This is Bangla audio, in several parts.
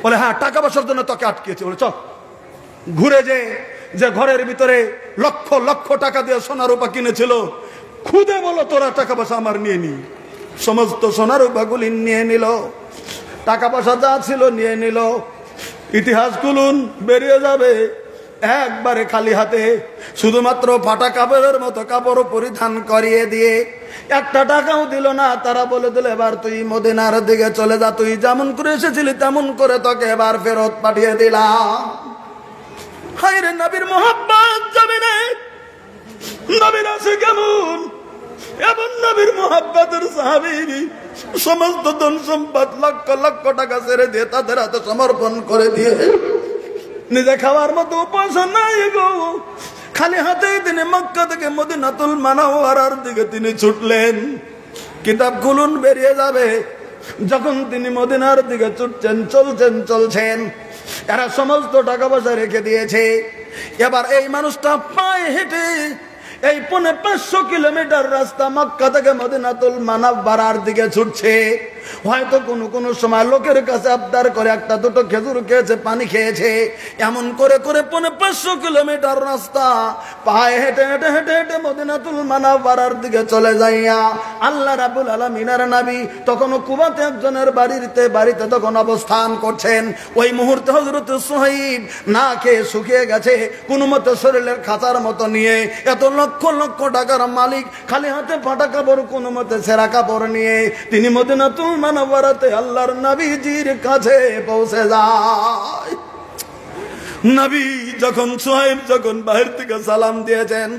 বলে হ্যাঁ টাকা পয়সার জন্য তোকে আটকেছে। বলে চল ঘুরে যে ঘরের ভিতরে লক্ষ লক্ষ টাকা দিয়ে সোনা রূপা কিনেছিল, খুদে বলো তোরা টাকা পয়সা আমার নিয়ে নি। সমস্ত সোনা রূপাগুলি নিয়ে নিল, টাকা পয়সা যা ছিল নিয়ে নিল। ইতিহাস খুলুন, বেরিয়ে যাবে একবারে খালি হাতে, শুধুমাত্র ফাটা কাপড়ের মতো কাপড় পরিধান করিয়ে দিয়ে একটা টাকাও দিল না। তারা বলে দিল এবার তুই মদিনার দিকে চলে যা, তুই যেমন করে এসেছিলি তেমন করে তোকে এবার ফেরত পাঠিয়ে দিলাম। হায় রে নবীর মোহাব্বত যাবে না, নবীর আছে কেমন, এমন নবীর মোহাব্বতের সাহাবী সমস্ত ধন সম্পদ লক্ষ লক্ষ টাকা ছেড়ে দিয়ে তাদের হাতে সমর্পণ করে দিয়ে নিজে খাওয়ার মতো পয়সা নাই গো, খালি হাতেই তিনি মক্কা থেকে মদিনাতুল মুনাওয়ারার দিকে তিনি ছুটলেন। কিতাব খুলুন, বেরিয়ে যাবে যখন তিনি মদিনার দিকে ছুটছেন, চলছেন, এরা সমস্ত টাকা পয়সা রেখে দিয়েছে। এবার এই মানুষটা পায়ে হেঁটে এই 550 কিলোমিটার রাস্তা মক্কা থেকে মদিনাতুল মুনাওয়ারার দিকে ছুটছে। হয়তো কোনো সময় লোকের কাছে আবদার করে একটা দুটো খেজুর খেয়েছে, পানি খেয়েছে, এমন করে 550 কিলোমিটার রাস্তা পায়ে হেঁটে হেঁটে হেঁটে হেঁটে মদিনাতুল মুনাওয়ারার দিকে চলে যাইয়া আল্লাহ রাব্বুল আলামিনের নবী তখন কুবাতে একজনের বাড়িতে তখন অবস্থান করছেন। ওই মুহূর্তে হযরত সুহাইব না খেয়ে শুকিয়ে গেছে, কোনো মতে শরীরের খাঁচার মতো নিয়ে, এত লক্ষ লক্ষ টাকার মালিক, খালি হাতে ফাটা কাপড়, কোনো মতে ছেঁড়া কাপড় নিয়ে তিনি মদিনাতুল মুনাওয়ারাতে আল্লাহর নবীজির কাছে পৌঁছে যায়। নবী সুহাইব যখন বাহির থেকে সালাম দিয়েছেন,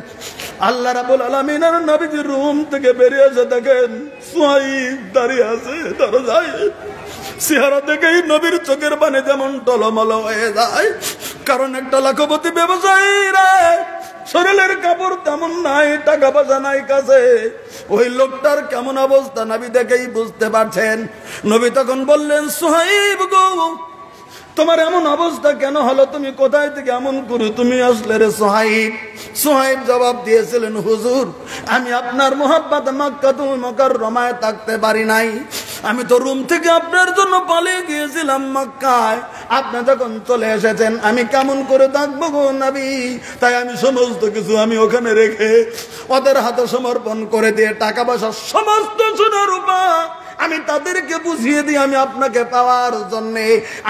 আল্লাহ রাব্বুল আলামিনের নবীজির রুম থেকে বেরিয়ে এসে দেখেন সুহাইব দাঁড়িয়ে আছে দরজায়। চেহারা দেখেই নবীর চোখের পানি যেমন টলমল হয়ে যায়, কারণ একটা লাখপতি ব্যবসায়ী রে, শরীরের কাপড় তেমন নাই, টাকা পয়সা নাই কাছে। ওই লোকটার কেমন অবস্থা নবী দেখেই বুঝতে পারছেন। নবী তখন বললেন সুহাইব গো, তোমার এমন অবস্থা কেন হলো, তুমি কোথায় থেকে এমন করে তুমি আসলে রে সুহাইব? সুহাইব জবাব দিয়েছিলেন হুজুর, আমি আপনার মোহাব্বত মক্কাতুল মুকাররমায় থাকতে পারি নাই, আমি তো রুম থেকে আপনার জন্য পালিয়ে গিয়েছিলাম মক্কায়। আপনি যখন চলে এসেছেন আমি কেমন করে থাকবো গো নবী? তাই আমি সমস্ত কিছু আমি ওখানে রেখে ওদের হাতে সমর্পণ করে দিয়ে টাকা পয়সা সমস্ত সোনা রূপা আমি তাদেরকে বুঝিয়ে দিই আমি আপনাকে পাওয়ার জন্য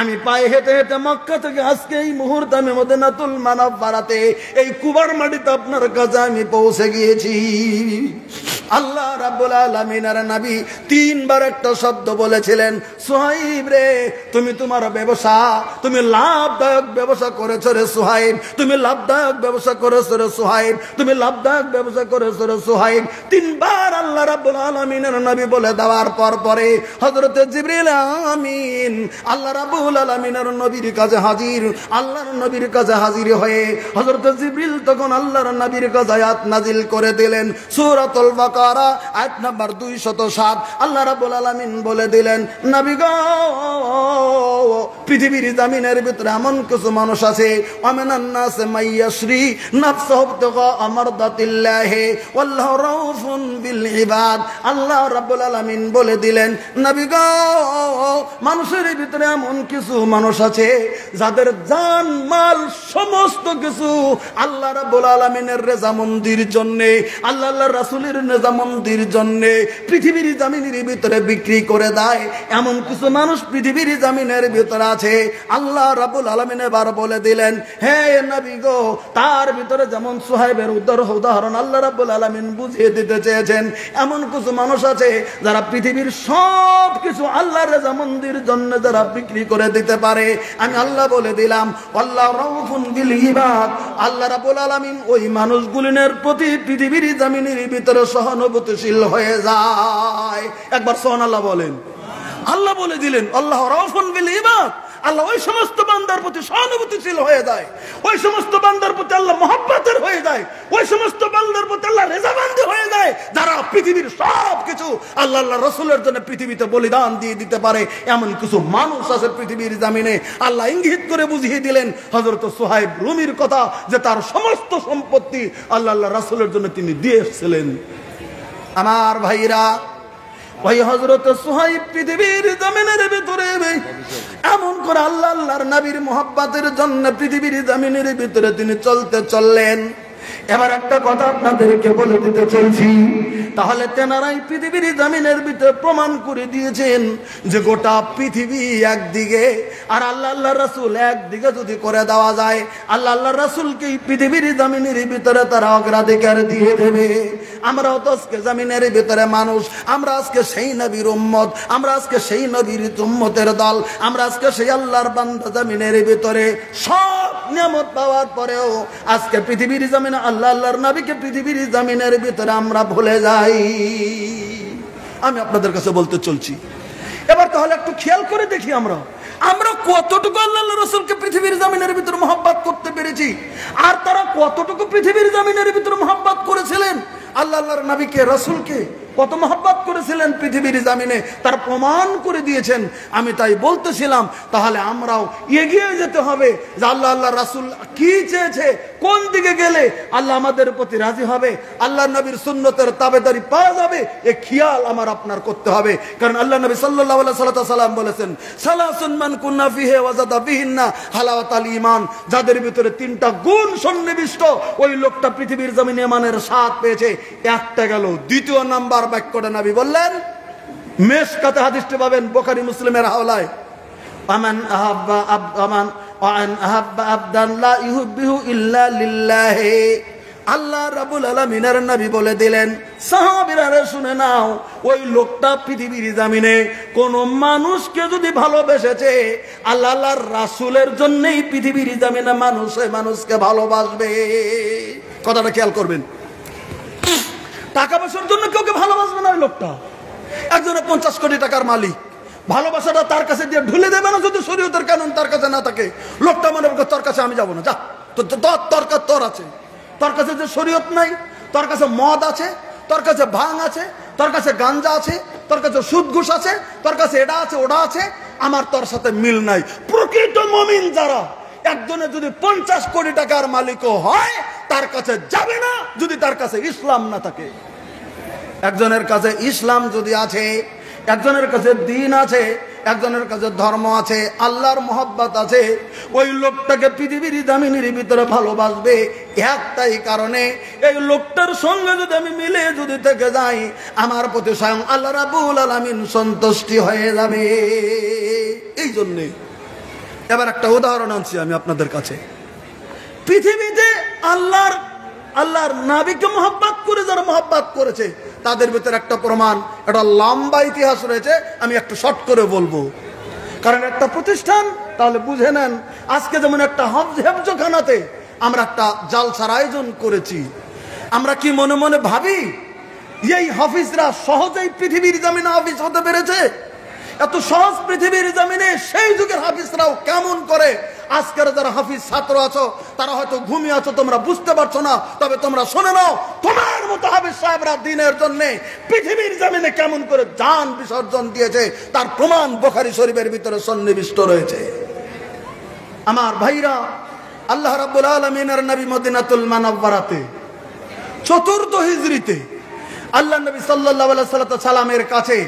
আমি পায়ে হেঁটে হেঁটে মক্কা থেকে আজকে এই মুহূর্তে আমি মদিনাতুল মুনাওয়ারাতে এই কুবার মাটিতে আপনার কাছে আমি পৌঁছে গিয়েছি। আল্লাহ রাব্বুল আলামিনের নবী 3 বার একটা শব্দ বলেছিলেন, সুহাইব রে তুমি তোমার ব্যবসা, তুমি লাভদায়ক ব্যবসা করেছো রে সুহাইব, তুমি লাভদায়ক ব্যবসা করেছো রে সুহাইব, তুমি লাভদায়ক ব্যবসা করেছো রে সুহাইব। 3 বার আল্লাহ রাব্বুল আলামিনের নবী বলে দেওয়ার পরে হযরত জিবরিল আমিন আল্লাহ রাব্বুল আলামিনের নবীর কাছে হাজির। আল্লাহর নবীর কাছে হাজির হয়ে হযরত জিবরিল তখন আল্লাহর নবীর কাছে আয়াত নাজিল করে দিলেন, সূরাতুল বাকারা আয়াত নাম্বার 207। আল্লাহ রাব্বুল আলামিন বলে দিলেন, নবী গো পৃথিবীর জমিনের ভিতরে এমন কিছু মানুষ আছে, আমিনান নাস মাইয়াশরি নাফসাহু ইবতিগা মারদাতিল্লাহি ওয়াল্লাহু রাউফুন বিল ইবাদ। আল্লাহ রাব্বুল আলামিন বলে দিলেন, নবী গো মানুষের ভিতরে এমন কিছু মানুষ আছে যাদের জান মাল সমস্ত কিছু আল্লাহ রাব্বুল আলামিনের রেজামন্দির জন্য, আল্লাহর রাসূলের রেজামন্দির জন্য পৃথিবীর জমিনের ভিতরে বিক্রি করে দেয়। এমন কিছু মানুষ পৃথিবীর জমিনের ভিতরে আছে। আল্লাহ রাব্বুল আলামিন এবার বলে দিলেন, হে নবী গো তার ভিতরে যেমন সুহাইবের উদাহরণ আল্লাহ রাব্বুল আলামিন বুঝিয়ে দিতে চেয়েছেন, এমন কিছু মানুষ আছে যারা পৃথিবীর সব কিছু আল্লাহর রেজামন্দির জন্য যারা বিক্রি করে দিতে পারে। আমি আল্লাহ বলে দিলাম আল্লাহু রাউফুন বিল ইবাদ, আল্লাহ রাব্বুল আলামিন ওই মানুষগুলিনের প্রতি পৃথিবীর জমিনের ভিতরে সহানুভূতিশীল হয়ে যায়। একবার সুবহানাল্লাহ বলেন। আল্লাহ বলে দিলেন আল্লাহু রাউফুন বিল ইবাদ, আল্লাহ ওই সমস্ত বান্দার প্রতি সহানুভূতিশীল হয়ে যায়, ওই সমস্ত বান্দার প্রতি আল্লাহ মহব্বতের হয়ে যায়, ওই সমস্ত বান্দার প্রতি আল্লাহ রেজামন্দি হয়ে যায় যারা পৃথিবীর সব কিছু আল্লাহ রাসূলের জন্য পৃথিবীতে বলিদান দিয়ে দিতে পারে। এমন কিছু মানুষ আছে পৃথিবীর জমিনে। আল্লাহ ইঙ্গিত করে বুঝিয়ে দিলেন হযরত সুহাইব রুমির কথা, যে তার সমস্ত সম্পত্তি আল্লাহ রাসূলের জন্য তিনি দিয়ে এসেছিলেন। আমার ভাইরা, ওই হযরত সুহাইব পৃথিবীর জমিনের ভিতরে এমন করে আল্লাহ আল্লাহর নবীর মোহাব্বতের জন্য পৃথিবীর জমিনের ভিতরে তিনি চললেন। এবার একটা কথা আপনাদেরকে বলে দিতে চলছি, তাহলে তেনারাই পৃথিবীর জমিনের ভিতরে প্রমাণ করে দিয়েছেন যে গোটা পৃথিবী একদিকে আর আল্লাহ আল্লাহ রাসূল একদিকে যদি করে দেওয়া যায়, আল্লাহ আল্লাহ রাসূলকে পৃথিবীর জমিনের ভিতরে তারা অগ্রাধিকার দিয়ে দেবে। আমরাও তো আজকে জমিনের ভিতরে মানুষ, আমরা আজকে সেই নবীর উম্মত, আমরা আজকে সেই নবীর উম্মতের দল, আমরা আজকে সেই আল্লাহর বান্দা। জমিনের ভিতরে সব নিয়ামত পাওয়ার পরেও আজকে পৃথিবীর জমিনে আল্লাহ আল্লাহর নবীকে পৃথিবীর জমিনের ভিতরে আমরা ভুলে যাই। আমি আপনাদের কাছে বলতে চলছি, এবার তাহলে একটু খেয়াল করে দেখি আমরা কতটুকু আল্লাহ আল্লাহ রাসূলকে পৃথিবীর জমিনের ভিতরে মহব্বত করতে পেরেছি, আর তারা কতটুকু পৃথিবীর জমিনের ভিতরে মহব্বত করেছিলেন। আল্লাহ আল্লাহর নবীকে রাসূলকে কত মহব্বত করেছিলেন পৃথিবীর জমিনে, তার প্রমাণ করে দিয়েছেন। আমি তাই বলতেছিলাম তাহলে আমরাও এগিয়ে যেতে হবে যে আল্লাহ আল্লাহ রাসূল কি চেয়েছে, কোন দিকে গেলে আল্লাহ আমাদের প্রতি রাজি হবে, আল্লাহ নবীর সুন্নতের তাবেদারি পাওয়া যাবে, এ খেয়াল আমার আপনার করতে হবে। কারণ আল্লাহ নবী সাল্লাল্লাহু আলাইহি সাল্লাম বলেছেন, সালাসুন মান কুন্না ফিহি ওয়াজাদা বিহিন্না হালাওয়াতাল ঈমান, যাদের ভিতরে তিনটা গুণ সন্নিবিষ্ট ওই লোকটা পৃথিবীর জমিনে ঈমানের স্বাদ পেয়েছে। একটা গেল, দ্বিতীয় নাম্বার বাক্যটা নবী বললেন, মেশকাতে হাদিসটি পাবেন বুখারী মুসলিমের হাওলায়, আমান আহাব্বা আমান ওয়ান আহাব্বা আবদান লা ইউহিব্বু ইল্লা লিল্লাহি। আল্লাহ রাব্বুল আলামিনের নবী বলে দিলেন, সাহাবীরা শুনে নাও, ওই লোকটা পৃথিবীর জমিনে কোন মানুষকে যদি ভালোবেসেছে, আল্লাহ আল্লাহর রাসূলের জন্যই পৃথিবীর জমিনে মানুষকে ভালোবাসবে। কথাটা খেয়াল করবেন, টাকা পয়সার জন্য কাউকে ভালোবাসবে না। ওই লোকটা একজনের 50 কোটি টাকার মালিক, ভালোবাসাটা তার কাছে দিয়ে ঢুলে দেবে না যদি শরীয়তের কানুন তার কাছে না থাকে। লোকটা মনে করে তোর কাছে আমি যাবো না, যা, তোর আছে, তোর কাছে যে শরীয়ত নাই, তোর কাছে মদ আছে, তোর কাছে ভাঙ আছে, তোর কাছে গাঞ্জা আছে, তোর কাছে সুদ ঘুষ আছে, তোর কাছে এটা আছে ওটা আছে, আমার তোর সাথে মিল নাই। প্রকৃত মুমিন যারা, একজনে যদি 50 কোটি টাকার মালিকও হয়, তার কাছে যাবে না যদি তার কাছে ইসলাম না থাকে। একজনের কাছে ইসলাম যদি আছে, একজনের কাছে দ্বীন আছে, একজনের কাছে ধর্ম আছে, আল্লাহর মহব্বত আছে, ওই লোকটাকে পৃথিবীর জমিনের ভিতরে ভালোবাসবে একটাই কারণে, এই লোকটার সঙ্গে যদি আমি মিলে যদি থেকে যাই, আমার প্রতি স্বয়ং আল্লাহ রাব্বুল আলামিন সন্তুষ্টি হয়ে যাবে। এই জন্যে এবার একটা উদাহরণ আনছি আমি আপনাদের কাছে। পৃথিবীতে আল্লাহর নবীকে মহব্বত করে যারা মহব্বত করেছে, তাদের ভিতরে একটা প্রমাণ, একটা লম্বা ইতিহাস রয়েছে, আমি একটু শর্ট করে বলবো। কারণ একটা প্রতিষ্ঠান, তাহলে বুঝে নেন, আজকে যেমন একটা হেফজখানাতে আমরা একটা জালসার আয়োজন করেছি, আমরা কি মনে মনে ভাবি এই হাফিজরা সহজেই পৃথিবীর জমিনে হাফিজ হতে পেরেছে? এত সহজ পৃথিবীর জমিনে সেই যুগের হাফিজরাও কেমন করে? আজকের যারা হাফিজ ছাত্র আছো তারা হয়তো ঘুমিয়ে আছো, তোমরা বুঝতে পারছো না, তবে তোমরা শুনে নাও, তোমার মতো হাফিজ সাহেবরা দিনের জন্য পৃথিবীর জমিনে কেমন করে জান বিসর্জন দিয়েছে তার প্রমাণ বুখারী শরীফের ভিতরে সন্নিবিষ্ট রয়েছে। আমার ভাইরা, আল্লাহ রাব্বুল আলামিনের নবী মদিনাতুল মুনাওয়ারাতে 4th হিজরিতে আল্লাহ নবী সাল্লাল্লাহু আলাইহি সাল্লামের কাছে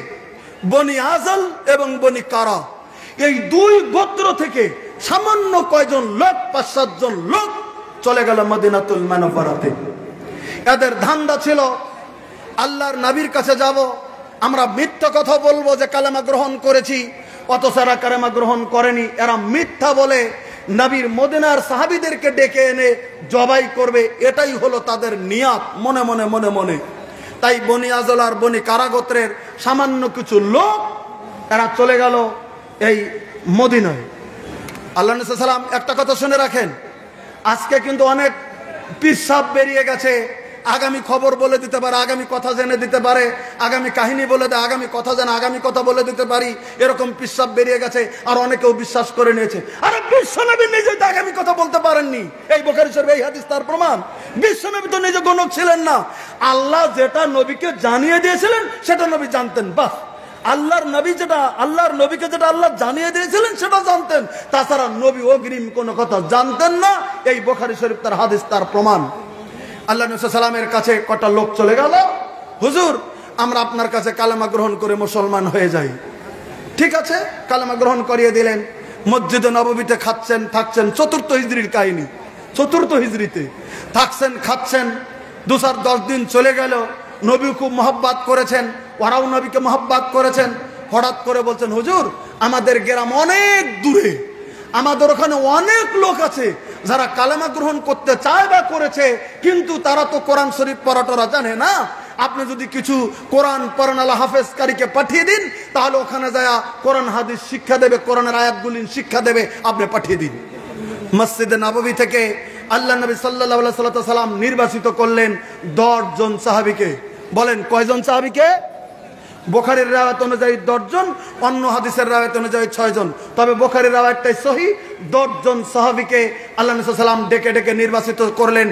বনি আজল এবং বনি কারা, এই দুই গোত্র থেকে সামান্য কয়জন লোক, 5-7 জন লোক চলে গেল মদিনাতুল মুনাওয়ারাতে। এদের ধান্দা ছিল আল্লাহর নবীর কাছে যাব, আমরা মিথ্যা কথা বলবো যে কালেমা গ্রহণ করেছি, অথচ এরা কালেমা গ্রহণ করেনি। এরা মিথ্যা বলে নবীর মদিনার সাহাবীদেরকে ডেকে এনে জবাই করবে, এটাই হলো তাদের নিয়াত মনে মনে মনে মনে। তাই বনি আজল আর বনি কারা গোত্রের সামান্য কিছু লোক এরা চলে গেল এই মদিনায়। আল্লাহ নবী সাল্লাল্লাহু আলাইহি ওয়াসাল্লাম একটা কথা শুনে রাখেন, আজকে কিন্তু অনেক পিসাব বেরিয়ে গেছে, আগামী খবর বলে দিতে পারে, আগামী কথা জেনে দিতে পারে, আগামী কাহিনী বলে দেয়, আগামী কথা জেনে আগামী কথা বলে দিতে পারি, এরকম পিসাব বেরিয়ে গেছে। আর অনেকেও বিশ্বাস করে নিয়েছে। আরে বিশ্বনবী নিজে তো আগামী কথা বলতে পারেননি, এই বুখারী শরীফ এই হাদিস তার প্রমাণ। বিশ্বনবী তো নিজে গণক ছিলেন না, আল্লাহ যেটা নবীকে জানিয়ে দিয়েছিলেন সেটা নবী জানতেন, বাস। আল্লাহর নবীকে যেটা আল্লাহ জানিয়ে দিয়েছিলেন সেটা জানতেন, তাছাড়া নবী অগ্রিম কোনো কথা জানতেন না। এই বুখারী শরীফ তার হাদিস তার প্রমাণ। আল্লাহ নবী সাল্লামের কাছে কটা লোক চলে গেল, হুজুর আমরা আপনার কাছে কালেমা গ্রহণ করে মুসলমান হয়ে যাই। ঠিক আছে, কালেমা গ্রহণ করিয়ে দিলেন। মসজিদে নববীতে খাচ্ছেন থাকছেন, চতুর্থ হিজরির কাহিনী, চতুর্থ হিজরিতে থাকছেন খাচ্ছেন। 2-10 দিন চলে গেল, নবী খুব মহব্বত করেছেন, ওরাও নবীকে মহব্বত করেছেন। হঠাৎ করে বলছেন, হুজুর আমাদের গ্রাম অনেক দূরে, আমাদের ওখানে অনেক লোক আছে যারা কালেমা গ্রহণ করতে চায় বা করেছে, কিন্তু তারা তো কোরআন শরীফ পড়াটা জানে না। আপনি যদি কিছু কোরআন পড়ানোওয়ালা হাফেজকারীকে পাঠিয়ে দিন, তাহলে ওখানে যায় কোরআন হাদিস শিক্ষা দেবে, কোরআনের আয়াতগুলি শিক্ষা দেবে, আপনি পাঠিয়ে দিন। মসজিদে নববী থেকে আল্লাহ নবী সাল্লাল্লাহু আলাইহি সাল্লাম নির্বাচিত করলেন 10 জন সাহাবীকে। বলেন কয়জন সাহাবীকে? বুখারীর রাওয়ায়াত অনুযায়ী 10 জন, অন্য হাদিসের রাওয়ায়াত অনুযায়ী 6 জন, তবে বুখারীর রাওয়ায়াতটাই সহি। 10 জন সাহাবীকে আল্লাহ নবী সাল্লাল্লাহু আলাইহি সাল্লাম ডেকে ডেকে নির্বাচিত করলেন।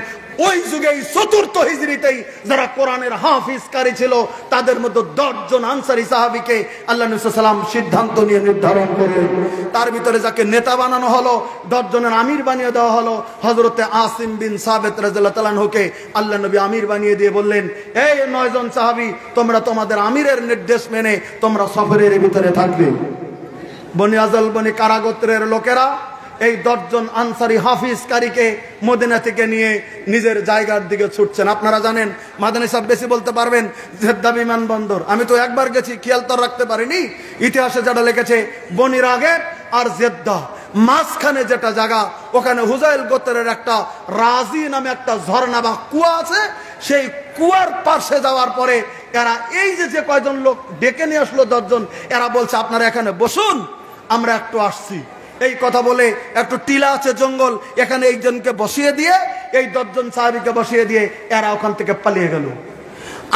ওই যুগেই চতুর্থ হিজরিতেই যারা কোরআনের হাফিজকারী ছিল, তাদের মধ্যে 10 জন আনসারী সাহাবীকে আল্লাহ নবী সাল্লাল্লাহু আলাইহি সাল্লাম সিদ্ধান্ত নিয়ে নির্ধারণ করলেন। তার ভিতরে যাকে নেতা বানানো হলো, 10 জনের আমির বানিয়ে দেওয়া হলো, হযরতে আসিম বিন সাবিত রাদিয়াল্লাহু তাআলা আনহুকে আল্লাহ নবী আমির বানিয়ে দিয়ে বললেন, এই 9 জন সাহাবী, তোমরা তোমাদের আমিরের নির্দেশ মেনে তোমরা সফরের ভিতরে থাকবে। বনি আজল বনি কারাগোত্রের লোকেরা এই 10 জন আনসারী হাফিজকারীকে মদিনা থেকে নিয়ে নিজের জায়গার দিকে ছুটছেন। আপনারা জানেন, মাদানী সাহেব বেশি বলতে পারবেন, জেদ্দা বিমানবন্দর আমি তো একবার গেছি, খেয়াল তো রাখতে পারিনি। ইতিহাসে যেটা লিখেছে, বনির আগে আর জেদ্দা মাঝখানে যেটা জায়গা, ওখানে হুজাইল গোত্রের একটা রাজি নামে একটা ঝর্ণা বা কুয়া আছে। সেই কুয়ার পাশে যাওয়ার পরে এরা এই যে কয়জন লোক ডেকে নিয়ে আসলো 10 জন, এরা বলছে আপনারা এখানে বসুন, আমরা একটু আসছি। এই কথা বলে একটু টিলা আছে জঙ্গল, এখানে একজনকে বসিয়ে দিয়ে এই 10 জন সাহাবীকে বসিয়ে দিয়ে এরা ওখান থেকে পালিয়ে গেল।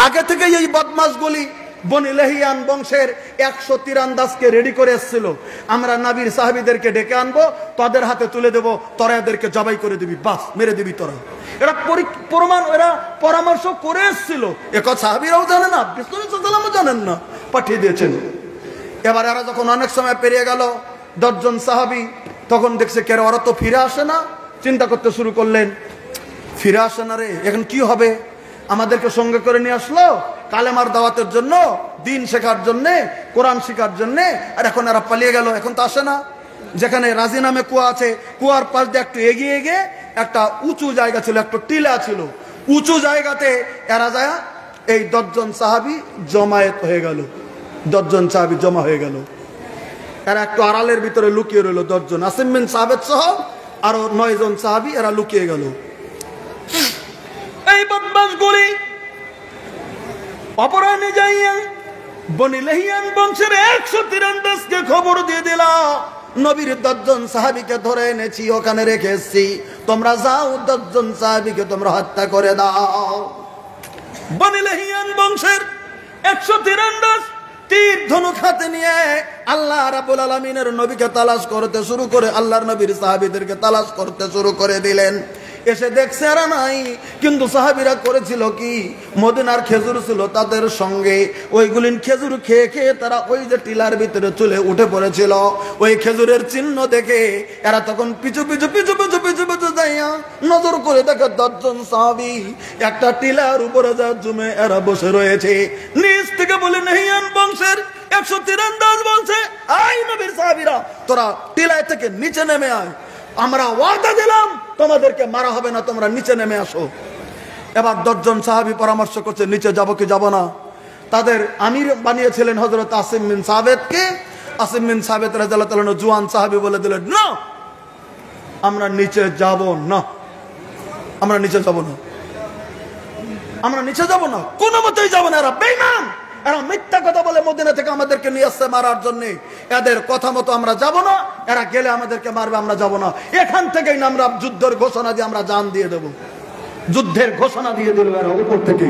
আগে থেকে এই বদমাশগুলি বনি লেহিয়ান বংশের 100 তীরন্দাজকে রেডি করে এসেছিল, আমরা নবীর সাহাবীদেরকে ডেকে আনবো, তাদের হাতে তুলে দেবো, তোরা এদেরকে জবাই করে দিবি, বাস মেরে দিবি তোরা। এরা এরা পরামর্শ করে এসেছিল, একথা সাহাবীরাও জানে না, বিষ্ণু সাল্লাল্লাহু আলাইহি ওয়াসাল্লামও জানেন না, পাঠিয়ে দিয়েছেন। এবার এরা যখন অনেক সময় পেরিয়ে গেল 10 জন সাহাবী, তখন দেখছে কেন ওরা তো ফিরে আসে না। চিন্তা করতে শুরু করলেন, ফিরে আসে না রে, এখন কি হবে? আমাদেরকে সঙ্গে করে নিয়ে আসলো কালেমার দাওয়াতের জন্য, দিন শেখার জন্য, কোরআন শেখার জন্য, আর এখন এরা পালিয়ে গেল, এখন তো আসে না। যেখানে রাজি নামে কুয়া আছে, কুয়ার পাশ দিয়ে একটু এগিয়ে গিয়ে একটা উঁচু জায়গা ছিল, একটা টিলা ছিল, উঁচু জায়গাতে এরা যায় এই 10 জন সাহাবী জমায়েত হয়ে গেল। 10 জন সাহাবী জমা হয়ে গেল, এরা একটু আড়ালের ভিতরে লুকিয়ে রইল। 10 জন আসিম বিন সাবিত সহ আরো 9 জন সাহাবী এরা লুকিয়ে গেল। এই বদমাশগুলি অপরাহ্নে যাইয়া বনি লেহিয়ান বংশের 100 তীরন্দাজকে খবর দিয়ে দিলা, নবীর 10 জন সাহাবীকে ধরে এনেছি, ওখানে রেখে এসেছি, তোমরা যাও 10 জন সাহাবীকে তোমরা হত্যা করে দাও। বনি লেহিয়ান বংশের 100 তীরন্দাজ তীর ধনুক হাতে নিয়ে আল্লাহ রাব্বুল আলামিনের নবীকে তালাশ করতে শুরু করে, আল্লাহর নবীর সাহাবীদেরকে তালাশ করতে শুরু করে দিলেন। এসে দেখছে এরা নাই, কিন্তু সাহাবীরা করেছিল কি, মদিনার খেজুর ছিল তাদের সঙ্গে, ওইগুলি খেজুর খেয়ে খেয়ে তারা ওই যে টিলার ভিতরে চলে উঠে পড়েছিল। ওই খেজুরের চিহ্ন দেখে এরা তখন পিছু পিছু পিছু পিছু পিছু পিছু যাইয়া নজর করে দেখে 10 জন সাহাবী একটা টিলার উপরে যা জমে এরা বসে রয়েছে। নিচ থেকে বলে নেহিয়ান বংশের 100 তীরন্দাজ বলছে, আই নবীর সাহাবীরা, তোরা টিলায় থেকে নিচে নেমে আয়, আমরা ওয়াদা দিলাম তোমাদেরকে মারা হবে না, তোমরা নিচে নেমে আসো। এবার 10 জন সাহাবী পরামর্শ করছে নিচে যাব কি যাব না। তাদের আমির বানিয়েছিলেন হযরত আসিম বিন সাবিতকে। আসিম বিন সাবিত রাদিয়াল্লাহু তাআলা আনহু জওয়ান সাহাবী বলে দিলেন, না আমরা নিচে যাব না, আমরা নিচে যাব না, আমরা নিচে যাব না, কোনো মতেই যাব না, এরা বেঈমান, এরা মিথ্যা কথা বলে মদিনা থেকে আমাদেরকে নিয়ে আসছে মারার জন্য, এদের কথা মতো আমরা যাব না, এরা গেলে আমাদেরকে মারবে, আমরা যাব না। এখান থেকেই না আমরা যুদ্ধের ঘোষণা দিয়ে আমরা জান দিয়ে দেব, যুদ্ধের ঘোষণা দিয়ে দিল এরা উপর থেকে।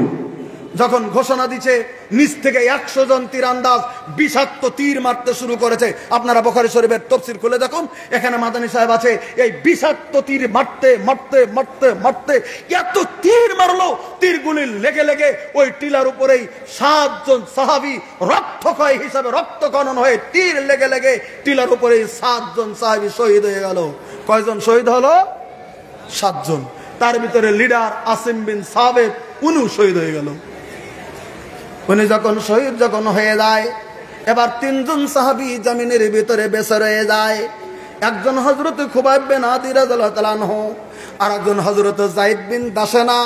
যখন ঘোষণা দিচ্ছে, নিচ থেকে 100 জন তীরন্দাজ বিষাক্ত তীর মারতে শুরু করেছে। আপনারা বুখারী শরীফের তাফসীর খুলে দেখুন, এখানে মাদানী সাহেব আছে, এই বিষাক্ত তীর মারতে মারতে মারতে মারতে এত তীর মারলো, তীরগুলি লেগে লেগে ওই টিলার উপরেই 7 জন সাহাবী রক্তক্ষয় হিসাবে রক্তকণন হয়ে তীর লেগে লেগে টিলার উপরেই 7 জন সাহাবী শহীদ হয়ে গেল। কয়জন শহীদ হলো? 7 জন। তার ভিতরে লিডার আসিম বিন সাবিত, উনি শহীদ হয়ে গেল। উনি যখন শহীদ হয়ে যায়, এবার 3 জন সাহাবী জমিনের ভিতরে বেঁচে রয়ে যায়। একজন হযরত খুবাইব বিন আদি রাদিয়াল্লাহু তাআলা আনহু, আর একজন হযরত যায়েদ বিন দাসেনা,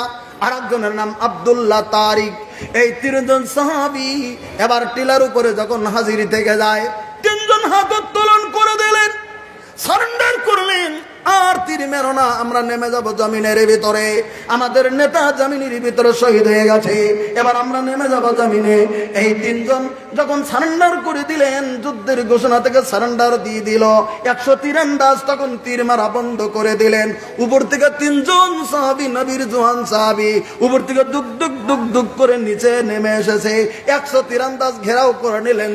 আর একজনের নাম আব্দুল্লাহ তারিক। এই তিনজন সাহাবী এবার টিলার উপরে যখন হাজির থেকে যায়, তিনজন হাত উত্তোলন করে দিলেন, সারেন্ডার করলেন। আর তীর মেরো না, আমরা নেমে যাব জমিনের ভিতরে। আমাদের নেতা জমিনের ভিতরে শহীদ হয়ে গেছে, এবার আমরা নেমে যাব জমিনে। এই তিনজন যখন সারেন্ডার করে দিলেন, যুদ্ধের ঘোষণা থেকে সারেন্ডার দিয়ে দিল, 100 তীরন্দাজ তখন তীর মারা বন্ধ করে দিলেন। উপর থেকে তিনজন সাহাবী, নবীর জওয়ান সাহাবী, উপর থেকে দুক দুক দুক দুক করে নিচে নেমে এসেছে। 100 তীরন্দাজ ঘেরাও করে নিলেন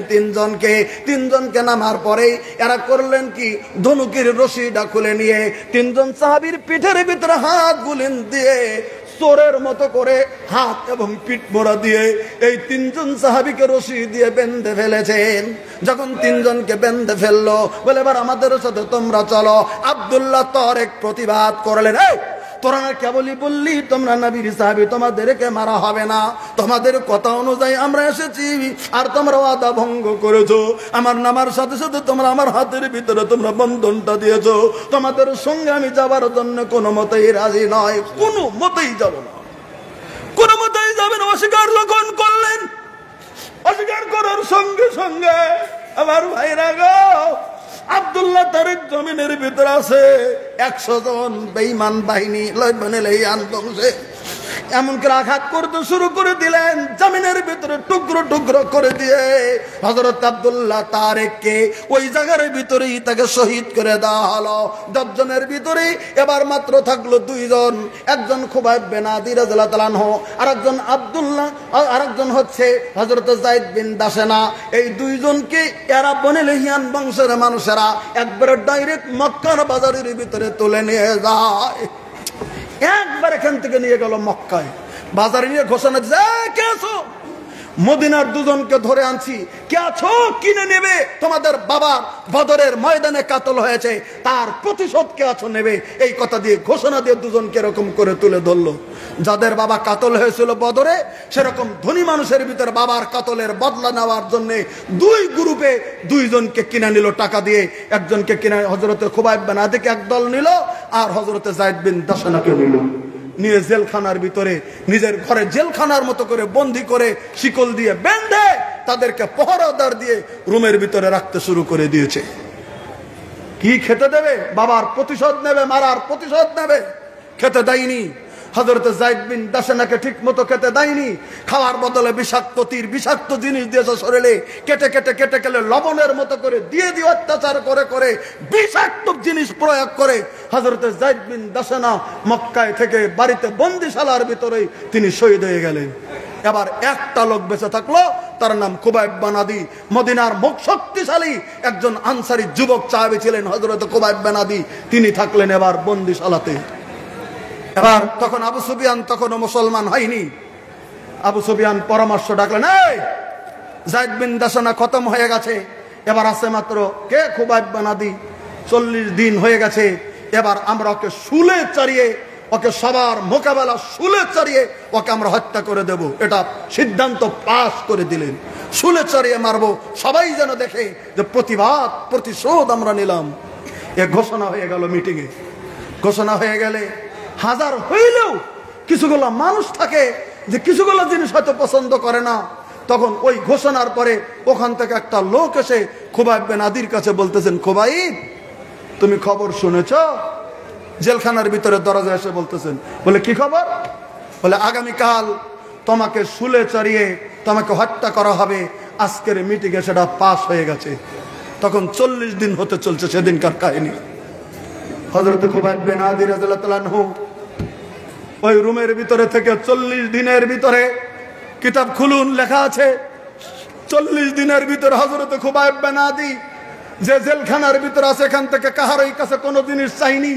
তিনজনকে নামার পরে এরা করলেন কি, ধনুকের রশিটা খুলে নিয়ে তিনজন সাহাবীর পিঠের ভিতরে হাত গুলিন দিয়ে চোরের মতো করে হাত এবং পিঠ মোড়া দিয়ে এই তিনজন সাহাবীকে রশি দিয়ে বেঁধে ফেলেছেন। যখন তিনজনকে বেঁধে ফেললো, বলে এবার আমাদের সাথে তোমরা চলো। আব্দুল্লাহ তারেক প্রতিবাদ করলেন, এই তোরা না কেবলই বললি তোমরা নবীর সাহাবী, তোমাদেরকে মারা হবে না, তোমাদের কথা অনুযায়ী আমরা এসেছি, আর তোমরা ওয়াদা ভঙ্গ করেছো। আমার নামার সাথে সাথে তোমরা আমার হাতের ভিতরে তোমরা বন্ধনটা দিয়েছো। তোমাদের সঙ্গে আমি যাবার জন্য কোনো মতেই রাজি নয়, কোনো মতেই যাব না, কোনো মতেই যাবেন। অস্বীকার যখন করলেন, অস্বীকার করার সঙ্গে সঙ্গে আমার ভাইরা গো, আব্দুল্লাহ তারেক জমিনের ভিতরে আছে 100 জন বেঈমান বাহিনী বংশে এমন করে আঘাত করতে শুরু করে দিলেন, জমিনের ভিতরে টুকরো টুকরো করে দিয়ে হযরত আব্দুল্লাহ তারেককে ওই জায়গার ভিতরেই তাকে শহীদ করে দেওয়া হলো। 10 জনের ভিতরে এবার মাত্র থাকলো 2 জন, একজন খুবাইব বিন আদি রাদিয়াল্লাহু তাআলা আনহু, আরেকজন আব্দুল্লাহ, আরেকজন হচ্ছে হযরত যায়েদ বিন দাসেনা। এই 2 জনকে এরা বনে লেহিয়ান বংশের মানুষেরা একবারে ডাইরেক্ট মক্কার বাজারের ভিতরে তুলে নিয়ে যায়। একবার এখান থেকে নিয়ে গেল মক্কায়, বাজারে নিয়ে ঘোষণা দিচ্ছে, কে আছো? মদিনার 2 জনকে ধরে আনছি, কে আছো? কিনে নেবে, তোমাদের বাবা বদরের ময়দানে কাতল হয়েছে, তার প্রতিশোধ কে আছো নেবে। এই কথা দিয়ে ঘোষণা দিয়ে 2 জনকে এরকম করে তুলে ধরলো। যাদের বাবা কাতল হয়েছিল বদরে, সেরকম ধনী মানুষের ভিতরে বাবার কাতলের বদলা নেওয়ার জন্য 2 গ্রুপে 2 জনকে কিনে নিল টাকা দিয়ে। একজনকে কিনে হযরতে খুবাইব বিন আদিকে একদল নিল, আর হযরতে যায়েদ বিন দাসেনাকে নিল, নিয়ে জেলখানার ভিতরে নিজের ঘরে জেলখানার মতো করে বন্দি করে শিকল দিয়ে বেঁধে তাদেরকে পহরাদার দিয়ে রুমের ভিতরে রাখতে শুরু করে দিয়েছে। কি খেতে দেবে? বাবার প্রতিশোধ নেবে, মারার প্রতিশোধ নেবে। খেতে দেয়নি, হযরত যায়েদ বিন দাসেনাকে ঠিক মতো খেতে দেয়নি। খাওয়ার বদলে বিষাক্ত তীর, বিষাক্ত জিনিস দিয়েছে শরীরে, কেটে কেটে কেটে কেটে লবণের মতো করে দিয়ে দিয়ে অত্যাচার করে করে বিষাক্ত জিনিস প্রয়োগ করে হযরত যায়েদ বিন দাসেনা মক্কায় থেকে বাড়িতে বন্দিশালার ভিতরেই তিনি শহীদ হয়ে গেলেন। এবার একটা লোক বেঁচে থাকলো, তার নাম খুবাইব বিন আদি। মদিনার মুখ শক্তিশালী একজন আনসারী যুবক সাহাবী ছিলেন হযরত খুবাইব বিন আদি, তিনি থাকলেন এবার বন্দিশালাতে। এবার তখন আবু সুফিয়ান তখনও মুসলমান হয়নি। আবু সুফিয়ান পরামর্শ ডাকলেন, এই যায়েদ বিন দাসেনা খতম হয়ে গেছে, এবার আছে মাত্র কে? খুবাইব বিন আদি। 40 দিন হয়ে গেছে, এবার আমরা ওকে শুলে চারিয়ে, ওকে সবার মোকাবেলা শুলে চারিয়ে ওকে আমরা হত্যা করে দেব। এটা সিদ্ধান্ত পাশ করে দিলেন, শুলে চারিয়ে মারবো, সবাই যেন দেখে যে প্রতিবাদ প্রতিশোধ আমরা নিলাম। এ ঘোষণা হয়ে গেল মিটিংয়ে। ঘোষণা হয়ে গেলে হাজার হইলেও কিছুগুলো মানুষ থাকে যে কিছুগুলো জিনিস হয়তো পছন্দ করে না। তখন ওই ঘোষণার পরে ওখান থেকে একটা লোক এসে খুবাইব বিন আদির কাছে বলতেছেন, খুবাইব তুমি খবর শুনেছ? জেলখানার ভিতরে দরজা এসে বলতেছেন, বলে কি খবর? বলে আগামীকাল তোমাকে শুলে চড়িয়ে তোমাকে হত্যা করা হবে, আজকের মিটিংয়ে সেটা পাস হয়ে গেছে। তখন 40 দিন হতে চলছে সেদিনকার কাহিনী। হযরত খুবাইব বিন আদি রাদিয়াল্লাহু তাআলা আনহু ওই রুমের ভিতরে থেকে 40 দিনের ভিতরে, কিতাব খুলুন লেখা আছে 40 দিনের ভিতরে হযরত খুবাইব বিন আদি যে জেলখানার ভিতরে আছে, এখান থেকে কাহারই কাছে কোনো জিনিস চাইনি,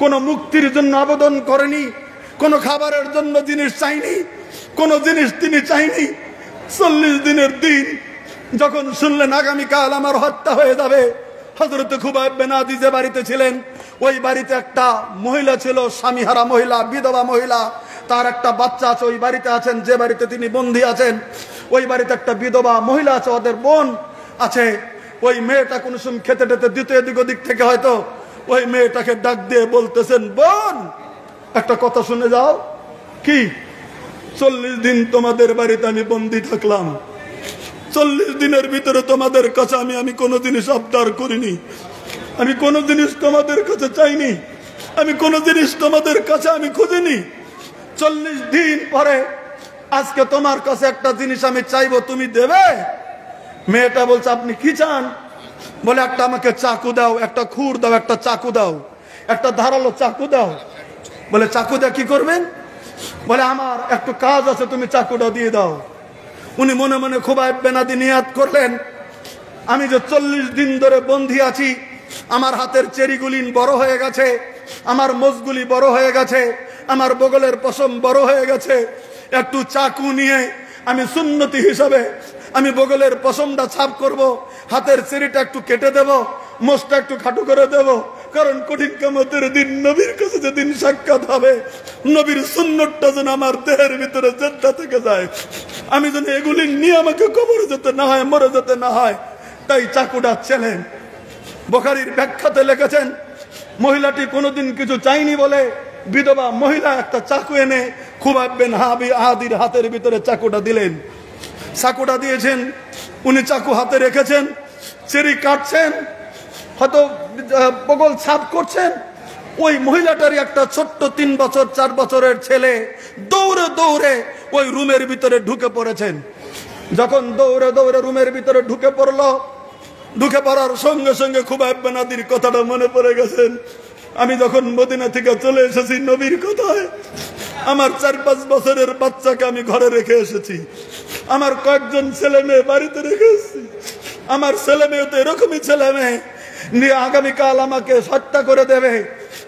কোনো মুক্তির জন্য আবেদন করেনি, কোনো খাবারের জন্য জিনিস চাইনি, কোনো জিনিস তিনি চাইনি। 40 দিনের দিন যখন শুনলেন আগামীকাল আমার হত্যা হয়ে যাবে, হযরত খুবাইব বিন আদি যে বাড়িতে ছিলেন, ওই বাড়িতে একটা মহিলা ছিল, স্বামীহারা মহিলা, বিধবা মহিলা, তার একটা বাচ্চা আছে ওই বাড়িতে আছেন, যে বাড়িতে তিনি বন্দী আছেন ওই বাড়িতে একটা বিধবা মহিলা আছে, ওদের বোন আছে। ওই মেয়েটা কোন সময় খেতে টেতে দ্বিতীয় এদিক ওদিক থেকে হয়তো ওই মেয়েটাকে ডাক দিয়ে বলতেছেন, বোন একটা কথা শুনে যাও। কি? 40 দিন তোমাদের বাড়িতে আমি বন্দি থাকলাম, 40 দিনের ভিতরে তোমাদের কাছে আমি কোনো জিনিস আবদার করিনি, আমি কোনো জিনিস তোমাদের কাছে চাইনি, আমি কোনো জিনিস তোমাদের কাছে আমি খুঁজিনি। 40 দিন পরে আজকে তোমার কাছে একটা জিনিস আমি চাইবো, তুমি দেবে? মেয়েটা বলছে, আপনি কি চান? বলে, একটা আমাকে চাকু দাও, একটা খুর দাও, একটা চাকু দাও, একটা ধারালো চাকু দাও। বলে, চাকু দিয়ে কি করবেন? বলে, আমার একটু কাজ আছে, তুমি চাকুটা দিয়ে দাও। উনি মনে মনে খুবাইব বিন আদি নিয়াত করলেন, আমি যে 40 দিন ধরে বন্দী আছি, আমার হাতের চেরিগুলিন বড় হয়ে গেছে, আমার মোজগুলি বড় হয়ে গেছে, আমার বগলের পশম বড় হয়ে গেছে, একটু চাকু নিয়ে আমি সুন্নতি হিসাবে আমি বগলের পশমটা ছাপ করব, হাতের চেরিটা একটু কেটে দেব, মোষটা একটু খাটো করে দেব, কারণ কঠিন কিয়ামতের দিন নবীর কাছে যেদিন সাক্ষাৎ হবে, নবীর সুন্নতটা যেন আমার দেহের ভিতরে জেদ্দা থেকে যায়, আমি যেন এগুলি নিয়ে আমাকে কবরে যেতে না হয়, মরে যেতে না হয়। তাই চাকুটা ছেলেন। বুখারীর ব্যাখ্যাতে লিখেছেন, মহিলাটি কোনোদিন কিছু চাইনি বলে বিধবা মহিলা একটা চাকু এনে খুবাইব বিন আদির হাতের ভিতরে চাকুটা দিলেন। চাকুটা দিয়েছেন, উনি চাকু হাতে রেখেছেন, চেরি কাটছেন, হয়তো বগল ছাপ করছেন। ওই মহিলাটারই একটা ছোট্ট 3 বছর 4 বছরের ছেলে দৌড়ে দৌড়ে ওই রুমের ভিতরে ঢুকে পড়েছেন। যখন দৌড়ে দৌড়ে রুমের ভিতরে ঢুকে পড়লো, ঢুকে পড়ার সঙ্গে সঙ্গে খুবাইব বিন আদির কথাটা মনে পড়ে গেছেন। আমি যখন মদিনা থেকে চলে এসেছি নবীর কথায়, আমার 4-5 বছরের বাচ্চাকে আমি ঘরে রেখে এসেছি, আমার কয়েকজন ছেলে মেয়ে বাড়িতে রেখে এসেছি, আমার ছেলে মেয়ে তো এরকমই ছেলে মেয়ে নিয়ে আগামীকাল আমাকে হত্যা করে দেবে,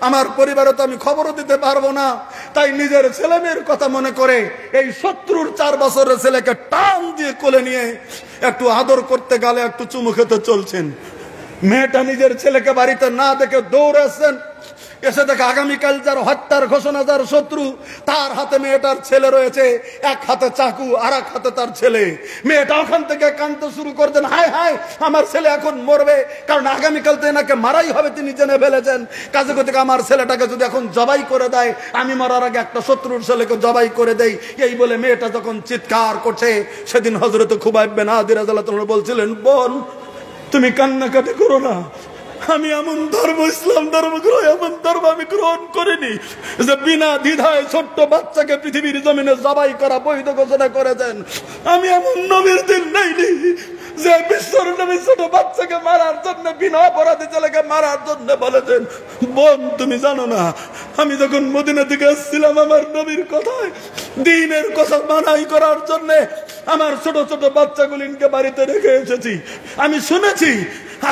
আমার পরিবারে তো আমি খবরও দিতে পারবো না। তাই নিজের ছেলে মেয়ের কথা মনে করে এই শত্রুর 4 বছরের ছেলেকে টান দিয়ে কোলে নিয়ে একটু আদর করতে গেলে একটু চুমু খেতে চলছেন। মেয়েটা নিজের ছেলেকে বাড়িতে না দেখে দৌড়ে আসছেন, এসে দেখে আগামীকাল যার হত্যার ঘোষণা, যার শত্রু, তার হাতে মেয়েটার ছেলে রয়েছে, এক হাতে চাকু আর এক হাতে তার ছেলে। মেয়েটা ওখান থেকে কাঁদতে শুরু করছেন, হায় হায় আমার ছেলে এখন মরবে, কারণ আগামীকাল তো এনাকে মারাই হবে, তিনি জেনে ফেলেছেন। কাজে থেকে আমার ছেলেটাকে যদি এখন জবাই করে দেয়, আমি মরার আগে একটা শত্রুর ছেলেকে জবাই করে দেই। এই বলে মেয়েটা যখন চিৎকার করছে, সেদিন হযরত খুবাইব বিন আদি রাদিয়াল্লাহু তাআলা বলছিলেন, বোন তুমি কান্নাকাটি করো না, আমি এমন ধর্ম, ইসলাম ধর্ম এমন ধর্ম আমি গ্রহণ করিনি যে বিনা দ্বিধায় ছোট্ট বাচ্চাকে পৃথিবীর জমিনে জবাই করা বৈধ ঘোষণা করেছেন। আমি এমন নবীর দিন নেইনি যে বিশ্বর নবী ছোট বাচ্চাকে মারার জন্য, বিনা অপরাধী ছেলেকে মারার জন্য বলেছেন। বোন তুমি জানো না, আমি যখন মদিনা থেকে এসেছিলাম, আমার নবীর কথায় দ্বীনের কথা মানাই করার জন্য আমার ছোট ছোট বাচ্চাগুলিকে বাড়িতে রেখে এসেছি। আমি শুনেছি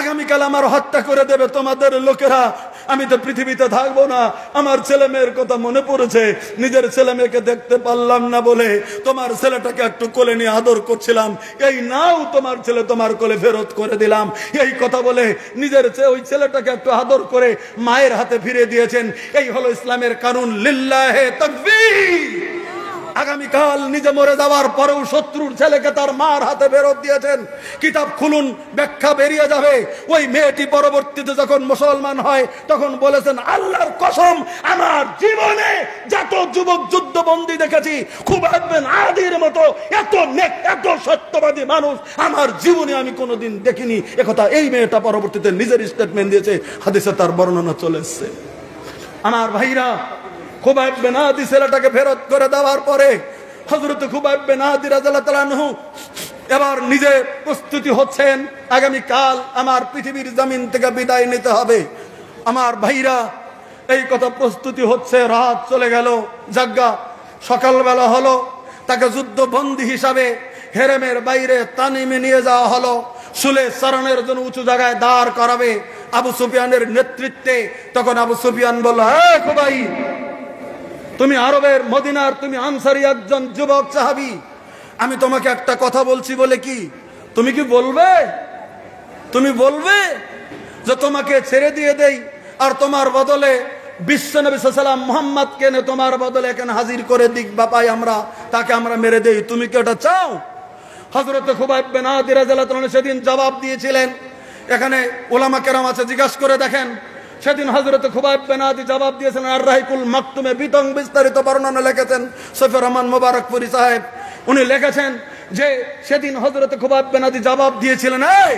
আগামীকাল আমার হত্যা করে দেবে তোমাদের লোকেরা, আমি তো পৃথিবীতে থাকবো না। আমার ছেলে মেয়ের কথা মনে পড়েছে, নিজের ছেলে মেয়েকে দেখতে পারলাম না বলে তোমার ছেলেটাকে একটু কোলে নিয়ে আদর করছিলাম, এই নাও তোমার ছেলে, তোমার কোলে ফেরত করে দিলাম। এই কথা বলে নিজের ওই ছেলেটাকে একটু আদর করে মায়ের হাতে ফিরে দিয়েছেন। এই হলো ইসলামের কানুন। লিল্লাহে তাকবীর। আগামীকাল নিজে মরে যাওয়ার পরেও শত্রুর ছেলেকে তার মার হাতে ফেরত দিয়েছেন। কিতাব খুলুন, ব্যাখ্যা বেরিয়ে যাবে। ওই মেয়েটি পরবর্তীতে যখন মুসলমান হয়, তখন বলেছেন, আল্লাহর কসম আমার জীবনে যত যুবক যুদ্ধবন্দী দেখেছি, খুবাইব বিন আদির মতো এত নেক, এত সত্যবাদী মানুষ আমার জীবনে আমি কোনোদিন দেখিনি। একথা এই মেয়েটা পরবর্তীতে নিজের স্টেটমেন্ট দিয়েছে, হাদিসে তার বর্ণনা চলে এসেছে। আমার ভাইরা, খুবাইব বিন আদি ছেলেটাকে ফেরত করে দেওয়ার পরে হযরত খুবাইব বিন আদি রাদিয়াল্লাহু তাআলা আনহু এবার নিজে প্রস্তুতি হচ্ছেন, আগামীকাল আমার পৃথিবীর জমিন থেকে বিদায় নিতে হবে। আমার ভাইরা, এই কথা প্রস্তুতি হচ্ছে, রাত চলে গেল, জাগা সকালবেলা হলো, তাকে যুদ্ধবন্দী হিসাবে হেরেমের বাইরে তানিমে নিয়ে যাওয়া হলো, শুলে চারণের জন্য উঁচু জায়গায় দাঁড় করাবে আবু সুফিয়ানের নেতৃত্বে। তখন আবু সুফিয়ান বলল, হ্যাঁ খুবাইব, তুমি আরবের মদিনার, তুমি আনসারী একজন যুবক সাহাবী, আমি তোমাকে একটা কথা বলছি বলে কি তুমি কি বলবে? তুমি বলবে যে তোমাকে ছেড়ে দিয়ে দেই আর তোমার বদলে বিশ্ব নবী সাল্লাল্লাহু আলাইহি ওয়াসাল্লাম মুহাম্মদকে এনে তোমার বদলে এখানে হাজির করে দিক বাপাই, আমরা তাকে আমরা মেরে দেই, তুমি কি এটা চাও? হযরত খুবাইব বিন আদি রাদিয়াল্লাহু তাআলা সেদিন জবাব দিয়েছিলেন, এখানে ওলামা কেরাম আছে, জিজ্ঞাসা করে দেখেন। সেদিন হযরত খুবাইব বিন আদি জবাব দিয়েছেন। আর রাহিকুল মাকতুমে বিতং বিস্তারিত বর্ণনা লিখেছেন সফিউর রহমান মুবারকপুরি সাহেব। উনি লিখেছেন যে সেদিন হযরত খুবাইব বিন আদি জবাব দিয়েছিলেন, এই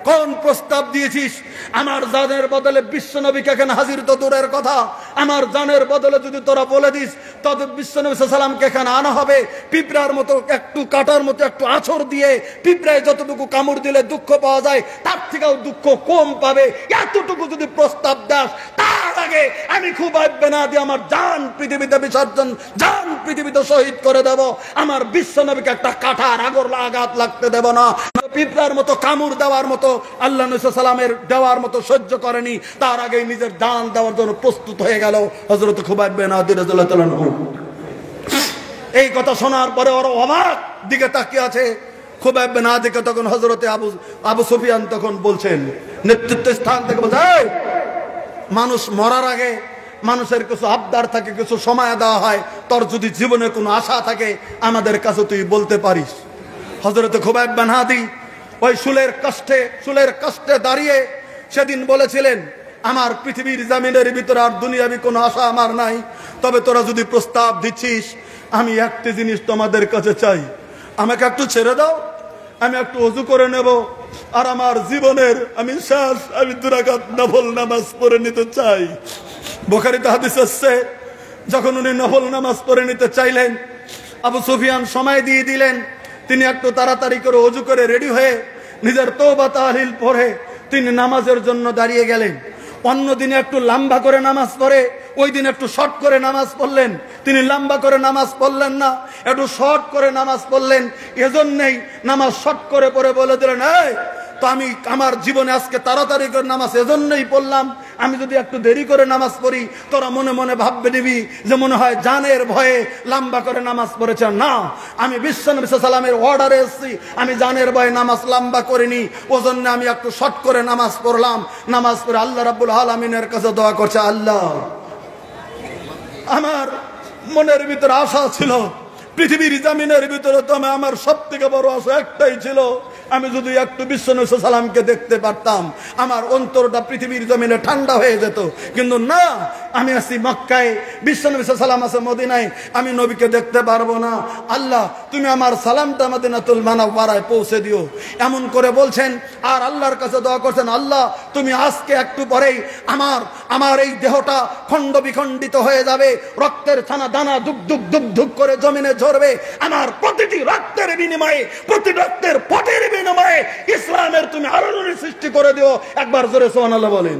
কোন প্রস্তাব দিয়েছিস? আমার জানের বদলে বিশ্বনবীকে এখানে হাজির তো দূরের কথা, আমার জানের বদলে যদি তোরা বলে দিস তবে বিশ্বনবী সাল্লাল্লাহু আলাইহি ওয়াসাল্লামকে এখানে আনা হবে, পিঁপড়ার মতো একটু কাটার মতো একটু আছর দিয়ে পিঁপড়ায় যতটুকু কামড় দিলে দুঃখ পাওয়া যায় তার থেকেও দুঃখ কম পাবে, এতটুকু যদি প্রস্তাব দাস, তার আগে আমি খুবাইব বিন আদি আমার জান পৃথিবীতে বিসর্জন, জান পৃথিবীতে শহীদ করে দেব, আমার বিশ্বনবীকে একটা কাটার আঘাত লাগতে দেব না। পিঁপড়ার মতো কামড় দেওয়ার মতো আল্লাহ নবী সাল্লাল্লাহু আলাইহি ওয়াসাল্লামের দেওয়ার মতো সহ্য করেনি, তার আগে নিজের জান দেওয়ার জন্য প্রস্তুত হয়ে গেল হযরত খুবাইব বিন আদি রাদিয়াল্লাহু তাআলা আনহু। এই কথা শোনার পরে ওরা অবাক দিকে তাকিয়ে আছে। খুবাইব বিন আদিকে তখন হযরতে আবু সুফিয়ান তখন বলছেন, নেতৃত্ব স্থান থেকে বলছে, মানুষ মরার আগে মানুষের কিছু আবদার থাকে, কিছু সময় দেওয়া হয়, তোর যদি জীবনে কোনো আশা থাকে আমাদের কাছে তুই বলতে পারিস। হযরত খুবাইব বিন আদি ওই শুলের কষ্টে দাঁড়িয়ে সেদিন বলেছিলেন, আমার পৃথিবীর জামিনের ভিতরে আর দুনিয়াবি কোনো আশা আমার নাই, তবে তোরা যদি প্রস্তাব দিচ্ছিস আমি একটি জিনিস তোমাদের কাছে চাই, আমাকে একটু ছেড়ে দাও, আমি একটু ওযু করে নেব, আর আমার জীবনের আমি 2 রাকাত নফল নামাজ পড়ে নিতে চাই। বুখারীতে হাদিস আছে, যখন উনি নফল নামাজ পড়ে নিতে চাইলেন আবু সুফিয়ান সময় দিয়ে দিলেন। তিনি একটু তাড়াতাড়ি করে ওযু করে রেডি হয়ে নিজের তওবা তাহলিল পড়ে তিনি নামাজের জন্য দাঁড়িয়ে গেলেন। অন্য দিনে একটু লম্বা করে নামাজ পড়ে, ওই দিন একটু শর্ট করে নামাজ পড়লেন। তিনি লম্বা করে নামাজ পড়লেন না, একটু শর্ট করে নামাজ পড়লেন। এজন্যই নামাজ শর্ট করে পড়ে বলে দিলেন, এই তো আমি আমার জীবনে আজকে তাড়াতাড়ি করে নামাজ এজন্যই পড়লাম, আমি যদি একটু দেরি করে নামাজ পড়ি তোরা মনে মনে ভাববে নিবি যে মনে হয় জানের ভয়ে লম্বা করে নামাজ পড়েছে। না, আমি বিশ্বনবী সাল্লাল্লাহু আলাইহি ওয়াসাল্লামের অর্ডারে এসেছি, আমি জানের ভয়ে নামাজ লম্বা করিনি, ওজন্য আমি একটু শর্ট করে নামাজ পড়লাম। নামাজ পড়ে আল্লাহ রাব্বুল আলামিনের কাছে দোয়া করছে, আল্লাহ আমার মনের ভিতরে আশা ছিল, পৃথিবীর জামিনের ভিতরে তো আমার সবথেকে বড় আশা একটাই ছিল, আমি যদি একটু বিশ্বনবী সাল্লাল্লাহু আলাইহি ওয়াসাল্লামকে দেখতে পারতাম আমার অন্তরটা পৃথিবীর জমিনে ঠান্ডা হয়ে যেত। কিন্তু না, আমি আছি মক্কায়, বিশ্বনবী সাল্লাল্লাহু আলাইহি ওয়াসাল্লাম আছে মদিনায়, আমি নবীকে দেখতে পারবো না। আল্লাহ তুমি আমার সালামটা মদিনাতুল মুনাওয়ারায় পৌঁছে দিও। এমন করে বলছেন আর আল্লাহর কাছে দোয়া করছেন, আল্লাহ তুমি আজকে একটু পরেই আমার এই দেহটা খণ্ড বিখণ্ডিত হয়ে যাবে, রক্তের ছানা দানা দুক দুক দুক দুক করে জমিনে ঝরবে, আমার প্রতিটি রক্তের বিনিময়ে, প্রতি রক্তের পটের বিনিময়ে ইসলামের তুমি আলোড়নের সৃষ্টি করে দিও। একবার জোরে সুবহানাল্লাহ বলেন।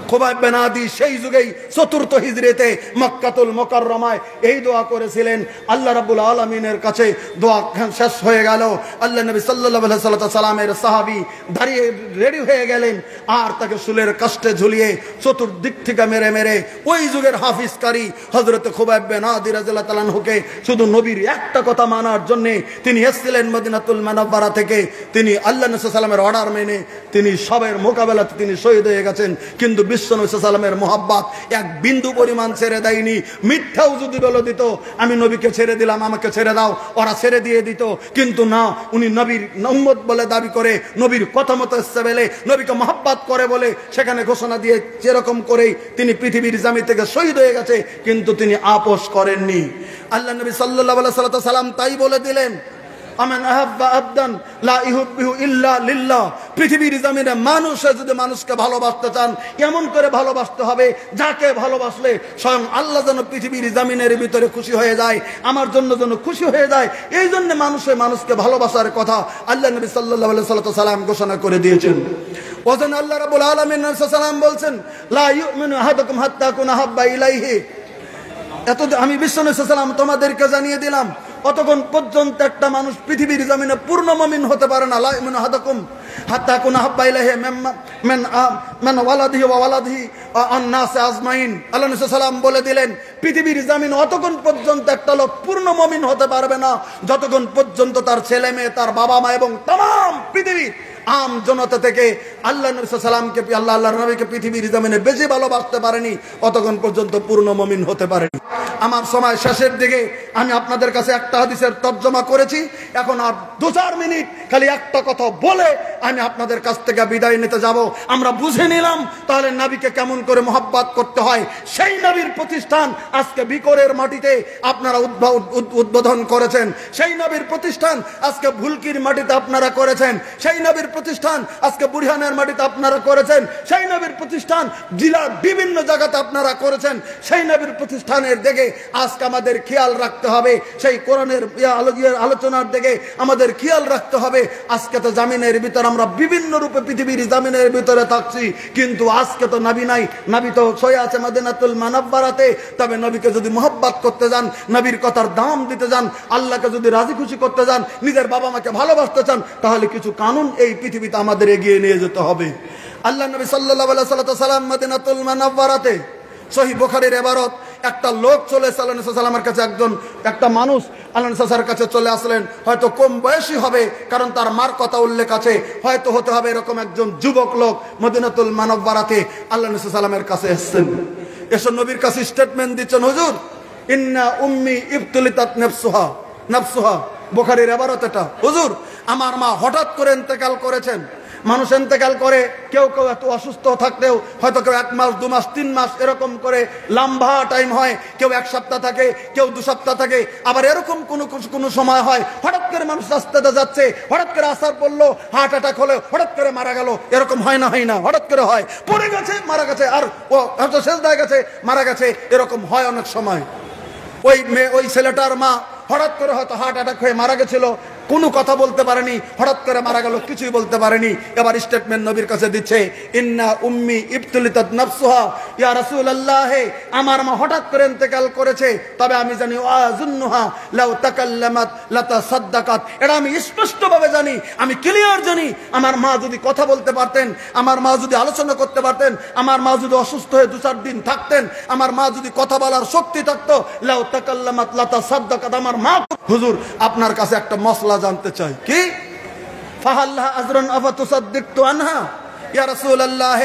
খুবাইব বিন আদি সেই যুগেই 4th হিজরিতে মক্কাতুল মুকাররমায় এই দোয়া করেছিলেন। আল্লাহ রাব্বুল আলামিনের কাছে দোয়া শেষ হয়ে গেল। আল্লাহ নবী সাল্লাল্লাহু আলাইহি সাল্লামের সাহাবী দাঁড়িয়ে রেডি হয়ে গেলেন, আর তাকে শুলের কাষ্টে ঝুলিয়ে চতুর্দিক থেকে মেরে মেরে ওই যুগের হাফিজকারী হযরত খুবাইব বিন আদি রাদিয়াল্লাহু তাআলা আনহুকে শুধু নবীর একটা কথা মানার জন্য তিনি এসেছিলেন মদিনাতুল মুনাওয়ারা থেকে। তিনি আল্লাহ নবী সাল্লাল্লাহু আলাইহি সাল্লামের অর্ডার মেনে তিনি সবের মোকাবেলাতে তিনি শহীদ হয়ে গেছেন। কিন্তু বিশ্বনবী সাল্লাল্লাহু আলাইহি সাল্লামের মোহাব্বত এক বিন্দু পরিমাণ ছেড়ে দেয়নি। মিথ্যাও যদি বলে দিত আমি নবীকে ছেড়ে দিলাম, আমাকে ছেড়ে দাও, ওরা ছেড়ে দিয়ে দিত। কিন্তু না, উনি নবীর উম্মত বলে দাবি করে, নবীর কথা মতো এসছে বলে, নবীকে মোহাব্বত করে বলে সেখানে ঘোষণা দিয়ে যেরকম করেই তিনি পৃথিবীর জামি থেকে শহীদ হয়ে গেছে, কিন্তু তিনি আপোষ করেননি। আল্লাহ নবী সাল্লাল্লাহু আলাইহি সাল্লাম তাই বলে দিলেন, আমান আহাব্বা আবদান লা ইহুব্বিহু ইল্লা লিল্লাহ। পৃথিবীর জমিনে মানুষে যদি মানুষকে ভালোবাসতে চান এমন করে ভালোবাসতে হবে যাকে ভালোবাসলে স্বয়ং আল্লাহ যেন পৃথিবীর জমিনের ভিতরে খুশি হয়ে যায়, আমার জন্য যেন খুশি হয়ে যায়। এই জন্য মানুষকে ভালোবাসার কথা আল্লাহ নবী সাল্লাল্লাহু আলাইহি সাল্লাম ঘোষণা করে দিয়েছেন। ওজন আল্লাহ রাব্বুল আলামিন সাল্লাম বলছেন, লা ইউমিনু আহাদুকুম হাত্তা কুনা হাব্বা ইলাইহি। এত আমি বিশ্বনবী সাল্লাল্লাহু তোমাদেরকে জানিয়ে দিলাম, অতক্ষণ পর্যন্ত একটা মানুষ পৃথিবীর জমিনে পূর্ণ মুমিন হতে পারে না। লা ইউমিনু আহাদুকুম হাত্তা কুনা হাব্বা ইলাইহি মিন ওয়ালাদিহি ওয়া ওয়ালাদিহি আন নাস আজমাইন। আল্লাহ নবী সাল্লাল্লাহু বলে দিলেন, পৃথিবীর জমিনে অতক্ষণ পর্যন্ত একটা লোক পূর্ণ মুমিন হতে পারবে না যতক্ষণ পর্যন্ত তার ছেলে মেয়ে, তার বাবা মা এবং तमाम পৃথিবীর আম জনতা থেকে আল্লাহ নবী সাল্লাল্লাহু আল্লাহর নবীকে পৃথিবীর জমিনে বেশি ভালোবাসতে পারেনি, অতক্ষণ পর্যন্ত পূর্ণ মুমিন হতে পারেনি। আমার সময় শেষের দিকে। আমি আপনাদের কাছে একটা হাদিসের তর্জমা করেছি, এখন আর 2-4 মিনিট খালি একটা কথা বলে আমি আপনাদের কাছ থেকে বিদায় নিতে যাব। আমরা বুঝে নিলাম তাহলে নবীকে কেমন করে মোহাব্বত করতে হয়। সেই নবীর প্রতিষ্ঠান আজকে বিকরের মাটিতে আপনারা উদ্বোধন করেছেন, সেই নবীর প্রতিষ্ঠান আজকে ভুলকির মাটিতে আপনারা করেছেন, সেই নবীর প্রতিষ্ঠান আজকে বুড়িহানের মাটিতে আপনারা করেছেন, সেই নবীর প্রতিষ্ঠান জেলার বিভিন্ন জায়গাতে আপনারা করেছেন। সেই নবীর প্রতিষ্ঠানের দিকে আজকে আমাদের খেয়াল রাখতে হবে, সেই কোরআনের আলোচনার দিকে আমাদের খেয়াল রাখতে হবে। আজকে তো জামিনের ভিতরে আমরা বিভিন্ন রূপে পৃথিবীর জামিনের ভিতরে থাকছি, কিন্তু আজকে তো নবী নাই, নবী তো শুয়ে আছে মদিনাতুল মুনাওয়ারাতে। তবে নবীকে যদি মোহাব্বত করতে যান, নবীর কথার দাম দিতে যান, আল্লাহকে যদি রাজি খুশি করতে যান, নিজের বাবা মাকে ভালোবাসতে চান, তাহলে কিছু কানুন এই পৃথিবীতে আমাদের এগিয়ে নিয়ে যেতে হবে। আল্লাহ নবী সাল্লাল্লাহু আলাইহি ওয়াসাল্লাম মদিনাতুল মুনাওয়ারাতে, সহিহ বুখারীর ইবারত, একটা লোক চলে সাল্লাল্লাহু আলাইহি ওয়াসাল্লামের কাছে, একটা মানুষ আল্লাহ নবীর কাছে চলে আসলেন। হয়তো কম বয়সী হবে, কারণ তার মার কথা উল্লেখ আছে, হয়তো হতে হবে এরকম একজন যুবক লোক। মদিনাতুল মুনাওয়ারাতে আল্লাহ নবী সাল্লামের কাছে এসেছেন, এসে নবীর কাছে স্টেটমেন্ট দিচ্ছেন, হুজুর ইন্না উম্মি ইবতুলিতাত নাফসুহা। বুখারীর ইবারত এটা, হুজুর আমার মা হঠাৎ করে ইন্তেকাল করেছেন। মানুষ ইন্তেকাল করে, কেউ কেউ এত অসুস্থ থাকলেও হয়তো কেউ 1 মাস 2 মাস 3 মাস এরকম করে লম্বা টাইম হয়, কেউ 1 সপ্তাহ থাকে, কেউ 2 সপ্তাহ থাকে, আবার এরকম কোনো সময় হয় হঠাৎ করে মানুষ রাস্তাতে যাচ্ছে, হঠাৎ করে আসার পড়লো, হার্ট অ্যাটাক হলো, হঠাৎ করে মারা গেল। এরকম হয় না? হয় না? হঠাৎ করে হয়, পড়ে গেছে মারা গেছে, আর ও হয়তো সেজদায় গেছে মারা গেছে, এরকম হয় অনেক সময়। ওই ছেলেটার মা হঠাৎ করে হয়তো হার্ট অ্যাটাক হয়ে মারা গেছিল, কোনো কথা বলতে পারেনি, হঠাৎ করে মারা গেল, কিছুই বলতে পারেনি। এবার স্টেটমেন্ট নবীর কাছে দিচ্ছে, ইন্না উম্মি ইবতুলিতাত নাফসুহা, ইয়া রাসূলুল্লাহ, আমার মা হঠাৎ করে ইন্তেকাল করেছে, তবে আমি জানি ওয়াজুন্নুহা লাউ তাকাল্লামাত লাতাসাদ্দাকাত। এটা আমি স্পষ্টভাবে জানি, আমি ক্লিয়ার জানি, আমার মা যদি কথা বলতে পারতেন, আমার মা যদি আলোচনা করতে পারতেন, আমার মা যদি অসুস্থ হয়ে 2-4 দিন থাকতেন, আমার মা যদি কথা বলার শক্তি থাকতো, লাউ তাকাল্লামাত লাতাসাদ্দাকাত। আমার মা। হুজুর আপনার কাছে একটা মসলা জানতে চাই, কি ফাহাল্লাহ আজরান আফাতুসাদ্দিকতু আনহা, ইয়া রাসূলুল্লাহ,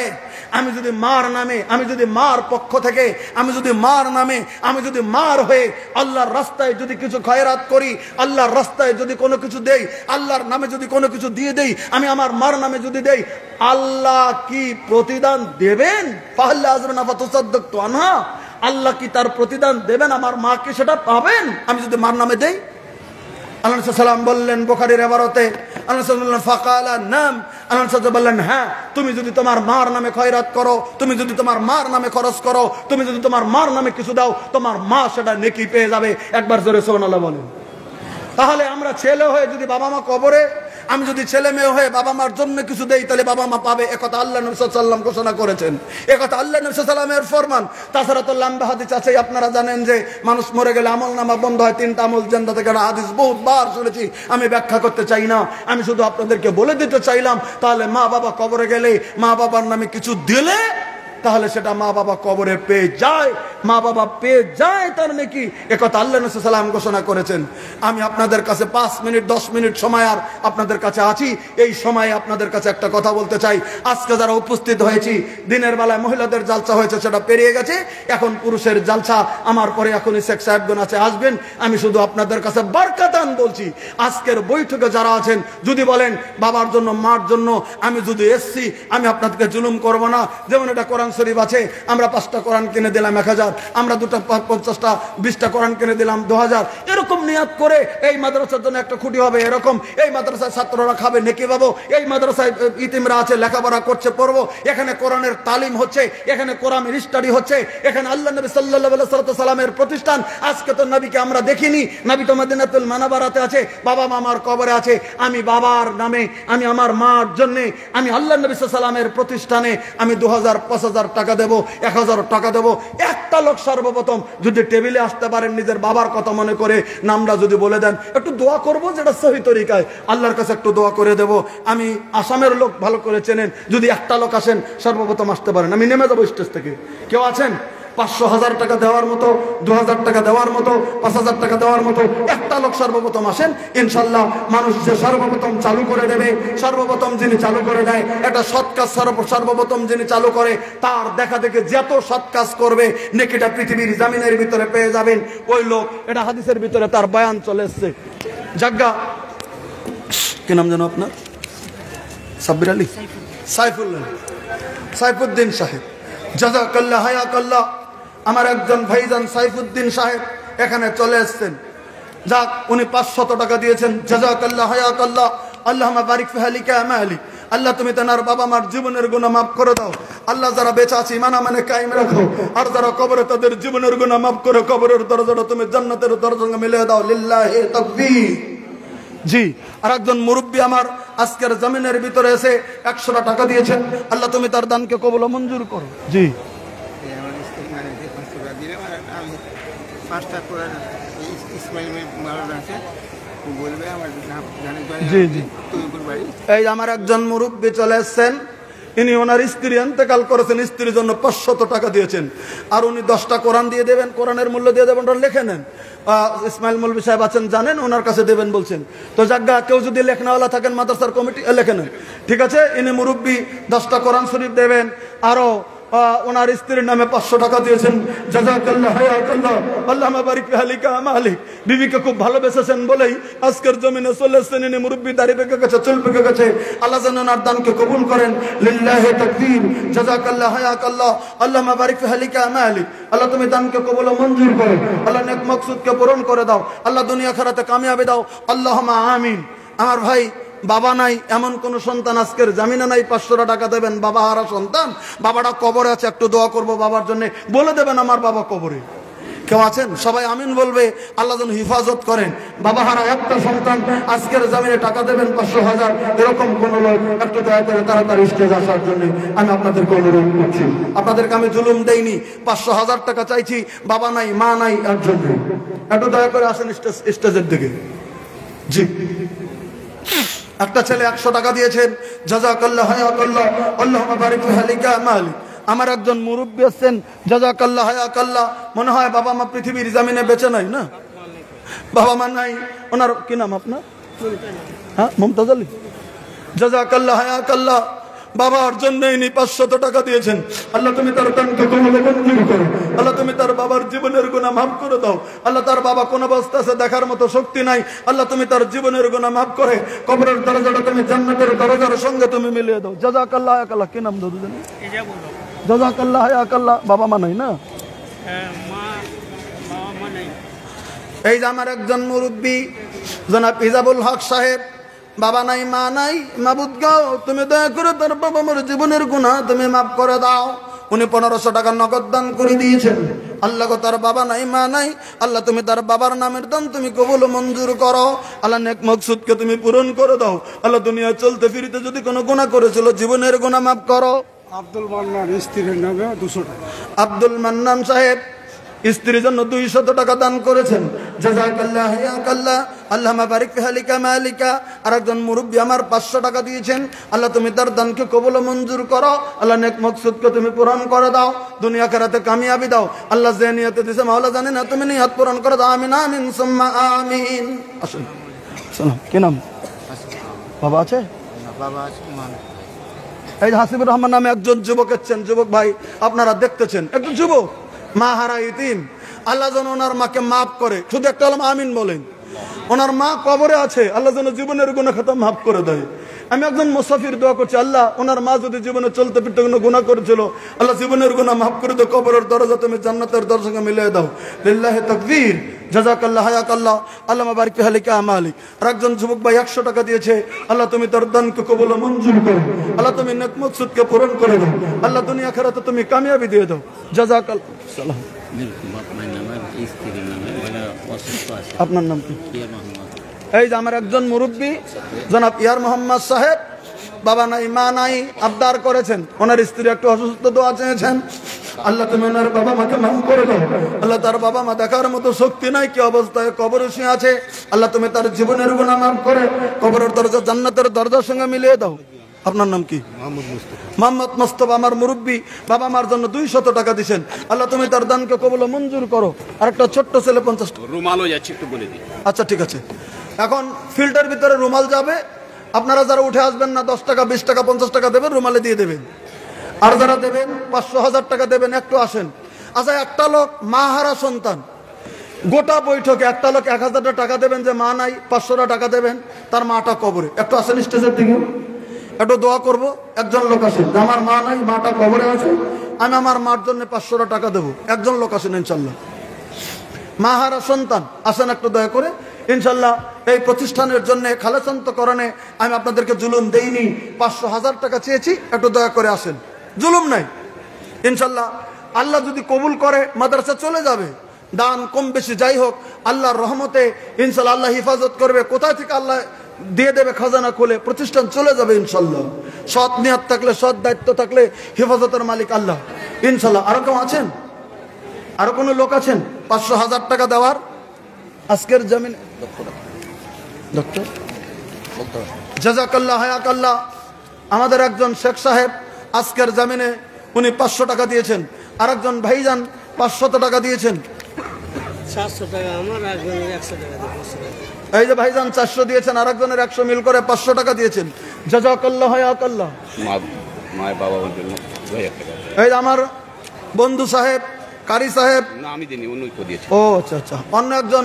আমি যদি মার নামে, আমি যদি মার পক্ষ থেকে, আমি যদি মার নামে, আমি যদি মার হয়ে আল্লাহর রাস্তায় যদি কিছু খয়রাত করি, আল্লাহর রাস্তায় যদি কোনো কিছু দেই, আল্লাহর নামে যদি কোনো কিছু দিয়ে দেই, আমি আমার মার নামে যদি দেই, আল্লাহ কি প্রতিদান দেবেন? ফাহাল্লাহ আজরান আফাতুসাদ্দিকতু আনহা, আল্লাহ কি তার প্রতিদান দেবেন? আমার মা কি সেটা পাবেন আমি যদি মার নামে দেই? আল্লাহ সাল্লাম বললেন বুখারীর ইবারতে, আল্লাহ সাল্লাম ফাকালা নাম, আল্লাহ সাল্লাম বললেন হ্যাঁ, তুমি যদি তোমার মার নামে খয়রাত করো, তুমি যদি তোমার মার নামে খরচ করো, তুমি যদি তোমার মার নামে কিছু দাও, তোমার মা সেটা নেকি পেয়ে যাবে। একবার জোরে সুবহানাল্লাহ বলেন। তাহলে আমরা ছেলে হয়ে যদি বাবা মা কবরে, আমি যদি ছেলে মেয়ে হয়ে বাবা মার জন্য কিছু দেই, তাহলে বাবা মা পাবে, একথা আল্লাহ নবী সাল্লাল্লাহু আলাইহি ওয়াসাল্লাম ঘোষণা করেছেন, একথা আল্লাহ নবী সাল্লাল্লাহু আলাইহি ওয়াসাল্লামের ফরমান। তাছাড়া তো লম্বা হাদিস আছে, আপনারা জানেন যে মানুষ মরে গেলে আমলনামা বন্ধ হয়, 3টা আমল জান্নাত থেকে। হাদিস বহুতবার শুনেছি, আমি ব্যাখ্যা করতে চাই না, আমি শুধু আপনাদেরকে বলে দিতে চাইলাম। তাহলে মা বাবা কবরে গেলে, মা বাবার নামে কিছু দিলে, তাহলে সেটা মা বাবা কবরে পেয়ে যায়, মা বাবা পেয়ে যায় তার নাকি, একথা আল্লাহ নবী সাল্লাল্লাহু আলাইহি ওয়াসাল্লাম ঘোষণা করেছেন। আমি আপনাদের কাছে 5 মিনিট 10 মিনিট সময় আর আপনাদের কাছে আছি, এই সময়ে আপনাদের কাছে একটা কথা বলতে চাই। আজকে যারা উপস্থিত হয়েছি, দিনের বেলায় মহিলাদের জালসা হয়েছে, সেটা পেরিয়ে গেছে, এখন পুরুষের জালসা। আমার পরে এখনই শেখ সাহেবগণ আছে, আসবেন। আমি শুধু আপনাদের কাছে বারকাতান বলছি, আজকের বৈঠকে যারা আছেন, যদি বলেন বাবার জন্য মার জন্য আমি যদি এসছি, আমি আপনাদেরকে জুলুম করব না। যেমন এটা কোরআন শরীফ আছে, আমরা 5টা কোরআন কিনে দিলাম 1000, আমরা 2টা 50টা 20টা কোরআন কিনে দিলাম 2000, এরকম নিয়াত করে এই মাদ্রাসার জন্য একটা খুঁটি হবে, এরকম এই মাদ্রাসায় ছাত্ররা খাবে, নেকি পাবো, এই মাদ্রাসায় ইতিমরা আছে, লেখাপড়া করছে, পড়বো, এখানে কোরআনের তালিম হচ্ছে, এখানে কোরআনের স্টাডি হচ্ছে, এখানে আল্লাহ নবী সাল্লাল্লাহু আলাইহি ওয়াসাল্লামের প্রতিষ্ঠান। আজকে তো নবীকে আমরা দেখিনি, নবী তো মদিনাতুল মুনাওয়ারাতে আছে, বাবা মা আমার কবরে আছে, আমি বাবার নামে, আমি আমার মার জন্য, আমি আল্লাহ নবী সাল্লাল্লাহু আলাইহি ওয়াসাল্লামের প্রতিষ্ঠানে আমি 2000 5000 টাকা দেবো, 1000 টাকা দেবো। একটা লোক সর্বপ্রথম যদি টেবিলে আসতে পারেন, নিজের বাবার কথা মনে করে নামটা যদি বলে দেন, একটু দোয়া করবো, যেটা সহি তরিকায় আল্লাহর কাছে একটু দোয়া করে দেব। আমি আসামের লোক ভালো করে চেনেন, যদি একটা লোক আসেন সর্বপ্রথম আসতে পারেন, আমি নেমে যাবো স্টেজ থেকে। কেউ আছেন? 500,000 টাকা দেওয়ার মতো, 2,000 টাকা দেওয়ার মতো, 5,000 টাকা দেওয়ার মতো একটা লোক সর্বপ্রথম আসেন, ইনশাল্লাহ মানুষ যে সর্বপ্রথম চালু করে দেবে, সর্বপ্রথম যিনি চালু করে দেয়, এটা সৎ কাজ সর্বপ্রথম যিনি চালু করে তার দেখা দেখে যত সৎ কাজ করবে নেকিটা পৃথিবীর জামিনের ভিতরে পেয়ে যাবেন ওই লোক। এটা হাদিসের ভিতরে তার বয়ান চলে এসছে। জাগা কি নাম জানো আপনার? সাব্বির আলী, সাইফুল্লাহ, সাইফুদ্দিন সাহেব, জাযাকাল্লাহ হায়াকাল্লাহ। আমার একজন ভাইজান সাইফুদ্দিন সাহেব এখানে চলে এসেছেন। যাক, উনি 500 টাকা দিয়েছেন। জাযাকাল্লাহ হায়াকাল্লাহ, আল্লাহুম্মা বারিক ফি হালিকা আমালি। আল্লাহ তুমি তার বাবা মার জীবনের গুনাহ মাফ করে দাও। আল্লাহ যারা বেঁচে আছে ইমান মানে কায়েম রাখো, আর যারা কবরে তাদের জীবনের গুনাহ মাফ করে কবরের দরজাটা তুমি জান্নাতের দরজায় মিলিয়ে দাও। লিল্লাহি তাকবীর। জি, আর একজন মুরব্বী আমার আজকের জমিনের ভিতরে এসে 100 টাকা দিয়েছেন। আল্লাহ তুমি তার দানকে কবুল ও মঞ্জুর করো। জি, জি জি। এই আমার একজন মুরব্বী চলে এসছেন, ইনি ওনার স্ত্রী ইন্তেকাল করেছেন, স্ত্রীর জন্য 500 টাকা দিয়েছেন। আর উনি 10টা কোরআন দিয়ে দেবেন, কোরআনের মূল্য দিয়ে দেবেন, ওটা লিখে নেন। ইসমাইল মৌলভী সাহেব আছেন, জানেন, ওনার কাছে দেবেন বলছেন। তো জায়গা কেউ যদি লেখনাওয়ালা থাকেন মাদ্রাসার কমিটি লেখে নেন, ঠিক আছে। ইনি মুরব্বী 10টা কোরআন শরীফ দেবেন। আরো ওনার স্ত্রীর নামে 500 টাকা দিয়েছেন। জাযাকাল্লাহ হায়াকাল্লাহ, আল্লাহুম্মা বারিক ফি হালিকা আমালিক। বিবিকে খুব ভালোবেসেছেন বলেই আজকের জমিনে চলে এসেছেন। ইনি মুরব্বী, দাড়ি পেকে গেছে, চুল পেকে গেছে। আল্লাহ যেন ওনার দানকে কবুল করেন। লিল্লাহি তাকবীর। জাযাকাল্লাহ হায়াকাল্লাহ, আল্লাহুম্মা বারিক ফি হালিকা আমালিক। আল্লাহ তুমি দানকে কবুল ও মঞ্জুর করো। আল্লাহ নেক মাকসুদকে পূরণ করে দাও। আল্লাহ দুনিয়া আখিরাতে কামিয়াবি দাও। আল্লাহুম্মা আমিন। আমার ভাই, বাবা নাই এমন কোন সন্তান আজকের জামিনে নাই 500 টাকা দেবেন, বাবা হারা সন্তান, বাবাটা কবরে আছে, একটু দোয়া করব বাবার জন্য, বলে দেবেন আমার বাবা কবরে। কেউ আছেন? সবাই আমিন বলবে। আল্লাহ যেন হিফাজত করেন। বাবা হারা একটা সন্তান আজকের জামিনে টাকা দেবেন 500,000, এরকম কোন লোক একটু দয়া করে তাড়াতাড়ি স্টেজ আসার জন্য আমি আপনাদেরকে অনুরোধ করছি। আপনাদেরকে আমি জুলুম দেইনি, 500,000 টাকা চাইছি, বাবা নাই মা নাই, এর জন্য একটু দয়া করে আসেন স্টেজের দিকে। জি, একটা ছেলে 100 টাকা দিয়েছেন। জাযাকাল্লাহ হায়াকাল্লাহ, আল্লাহুম্মা বারিক ফি হালিকা আমালি। আমার একজন মুরব্বী আছেন, জাযাকাল্লাহ হায়াকাল্লাহ। মনে হয় বাবা মা পৃথিবীর জমিনে বেঁচে নাই না, বাবা মা নাই। ওনার কি নাম আপনার? হ্যাঁ, মুমতাজ আলী। জাযাকাল্লাহ হায়াকাল্লাহ, বাবার জন্য ইনি 500 টাকা দিয়েছেন। আল্লাহ তুমি তার দানকে কবুল ও মঞ্জুর করো। আল্লাহ তুমি তার বাবার জীবনের গুনাহ মাফ করে দাও। আল্লাহ তার বাবা কোন অবস্থা আছে দেখার মতো শক্তি নাই, আল্লাহ তুমি তার জীবনের গুনাহ মাফ করে কবরের দরজাটা তুমি জান্নাতের দরজার সঙ্গে তুমি মিলিয়ে দাও। জাযাকাল্লাহ হায়াকাল্লাহ। কি নাম দাদু জানেন? জাযাকাল্লাহ হায়াকাল্লাহ। বাবা মা নাই না? এই যে আমার একজন মুরব্বী জনাব ইজাবুল হক সাহেব, বাবা নাই মা নাই, মাবুদ গাও তুমি দয়া করে তার বাবা মার জীবনের গুনাহ তুমি মাফ করে দাও। উনি 1500 টাকা নগদ দান করে দিয়েছেন। আল্লাহ গো, তার বাবা নাই মা নাই, আল্লাহ তুমি তার বাবার নামের দান তুমি কবুল ও মঞ্জুর করো। আল্লাহ নেক মাকসুদকে তুমি পূরণ করে দাও। আল্লাহ দুনিয়া চলতে ফিরিতে যদি কোনো গুনাহ করেছিল জীবনের গুনাহ মাফ করো। আব্দুল মান্নান, স্ত্রীর নামে 200 টাকা। আব্দুল মান্নান সাহেব স্ত্রীর জন্য 200 টাকা দান করেছেন। জাযাকাল্লাহ হায়াকাল্লাহ, আল্লাহুম্মা বারিক ফি হালিকা মালিকা। আর একজন মুরব্বী আমার 500 টাকা দিয়েছেন। আল্লাহ তুমি তার দানকে কবুল ও মঞ্জুর করো। আল্লাহ নেক মাকসুদকে তুমি পূরণ করে দাও, দুনিয়া আখিরাতে কামিয়াবি দাও। আল্লাহ যে নিয়তে দিয়েছে মাওলা জানে না, তুমি নিয়ত পূরণ করে দাও। আমিন আমিন সুম্মা আমিন। আসুন। সালাম। কি নাম? বাবা আছে? বাবা আছে, মা। এই যে হাসিবুর রহমান নামে একজন যুবক এসেছেন। যুবক ভাই, আপনারা দেখতেছেন, একজন যুবক মা হারা ইতিম। আল্লাহ যেন ওনার মাকে মাফ করে। শুধু একটা হলাম আমিন বলেন। ওনার মা কবরে আছে, আল্লাহ যেন জীবনের গুনাহ খাতা মাফ করে দেয়। আমি একজন মুসাফির দোয়া করছি, আল্লাহ ওনার মা যদি জীবনে চলতে ফিরতে কোনো গুনাহ করেছিল, আল্লাহ জীবনের গুনাহ মাফ করে দাও, কবরের দরজা তুমি জান্নাতের দরজাকে মিলিয়ে দাও। লিল্লাহি তাকবীর। জাযাকাল্লাহ হায়াকাল্লাহ, আল্লাহুম্মা বারিক ফি হালিকা আমালিক। আর একজন যুবক ভাই 100 টাকা দিয়েছে। আল্লাহ তুমি তার দানকে কবুল ও মঞ্জুর করো। আল্লাহ তুমি নেক মাকসুদকে পূরণ করে দাও। আল্লাহ দুনিয়া আখিরাতে তুমি কামিয়াবি দিয়ে দাও। জাযাকাল্লাহ। সালাম। আপনার নাম কি? এই যে আমার একজন মুরব্বী জনাব ইয়ার মোহাম্মদ সাহেব, বাবা নাই মা নাই, আবদার করেছেন। ওনার স্ত্রী একটু অসুস্থ, দোয়া চেয়েছেন। আল্লাহ তুমি ওনার বাবা মাকে মাফ করে দাও। আল্লাহ তার বাবা মা দেখার মতো শক্তি নাই, কি অবস্থায় কবরে শুয়ে আছে। আল্লাহ তুমি তার জীবনের গুনাহ মাফ করে কবরের দরজা জান্নাতের দরজার সঙ্গে মিলিয়ে দাও। আপনার নাম কি? মোহাম্মদ মুস্তফা। মোহাম্মদ মোস্তফা আমার মুরব্বী, বাবা আমার জন্য 200 টাকা দিয়েছেন। আল্লাহ তুমি তার দানকে কবুল ও মঞ্জুর করো। আর একটা ছোট্ট ছেলে 50 টাকা। রুমালও যাচ্ছে, একটু বলে দিই। আচ্ছা ঠিক আছে, এখন ফিল্টার ভিতরে রুমাল যাবে। আপনারা যারা উঠে আসবেন না 10 টাকা 20 টাকা 50 টাকা দেবেন, রুমালে দিয়ে দেবেন। আর যারা দেবেন 500 1000 টাকা দেবেন, একটু আসেন। আচ্ছা, একটা লোক মা হারা সন্তান, গোটা বৈঠকে একটা লোক 1000 টাকা দেবেন, যে মা নাই 500 টাকা দেবেন, তার মাটা কবরে। একটু আসেন স্টেজের দিকে, একটু দোয়া করব। একজন লোক আসেন, আমার মা নাই, মাটা কবরে আছে, আমি আমার মার জন্য 500 টাকা দেবো। একজন লোক আসেন ইনশাল্লাহ, মা হারা সন্তান আসেন, একটু দয়া করে ইনশাল্লাহ। এই প্রতিষ্ঠানের জন্য খালেসান্তকরণে আমি আপনাদেরকে জুলুম দেইনি, 500 1000 টাকা চেয়েছি, একটু দয়া করে আসেন। জুলুম নাই ইনশাল্লাহ। আল্লাহ যদি কবুল করে মাদ্রাসা চলে যাবে, দান কম বেশি যাই হোক, আল্লাহর রহমতে ইনশাল্লাহ আল্লাহ হিফাজত করবে। কোথায় থেকে আল্লাহ দিয়ে দেবে খাজানা খুলে, প্রতিষ্ঠান চলে যাবে ইনশাল্লাহ। সৎ নিয়ত থাকলে, সৎ দায়িত্ব থাকলে হিফাজতের মালিক আল্লাহ ইনশাল্লাহ। আরো কেউ আছেন? আরো কোনো লোক আছেন 500 1000 টাকা দেওয়ার? আজকের জমিনে ডক্টর জাযাকাল্লাহ হায়াকাল্লাহ, আমাদের একজন শেখ সাহেব আজকের জামিনে উনি 500 টাকা দিয়েছেন। আর একজন ভাইজান 500 টাকা দিয়েছেন। 700 টাকা আমার, একজনের 100 টাকা দিয়েছে। এই যে ভাইজান 400 দিয়েছেন, আর একজনের 100 মিল করে 500 টাকা দিয়েছেন। জাযাকাল্লাহ হায়াকাল্লাহ। মায়ের বাবার জন্য 2000 টাকা। এই যে আমার বন্ধু সাহেব, কারি সাহেব, না আমি দিইনি, অন্য কেউ দিয়েছে। ও আচ্ছা আচ্ছা, অন্য একজন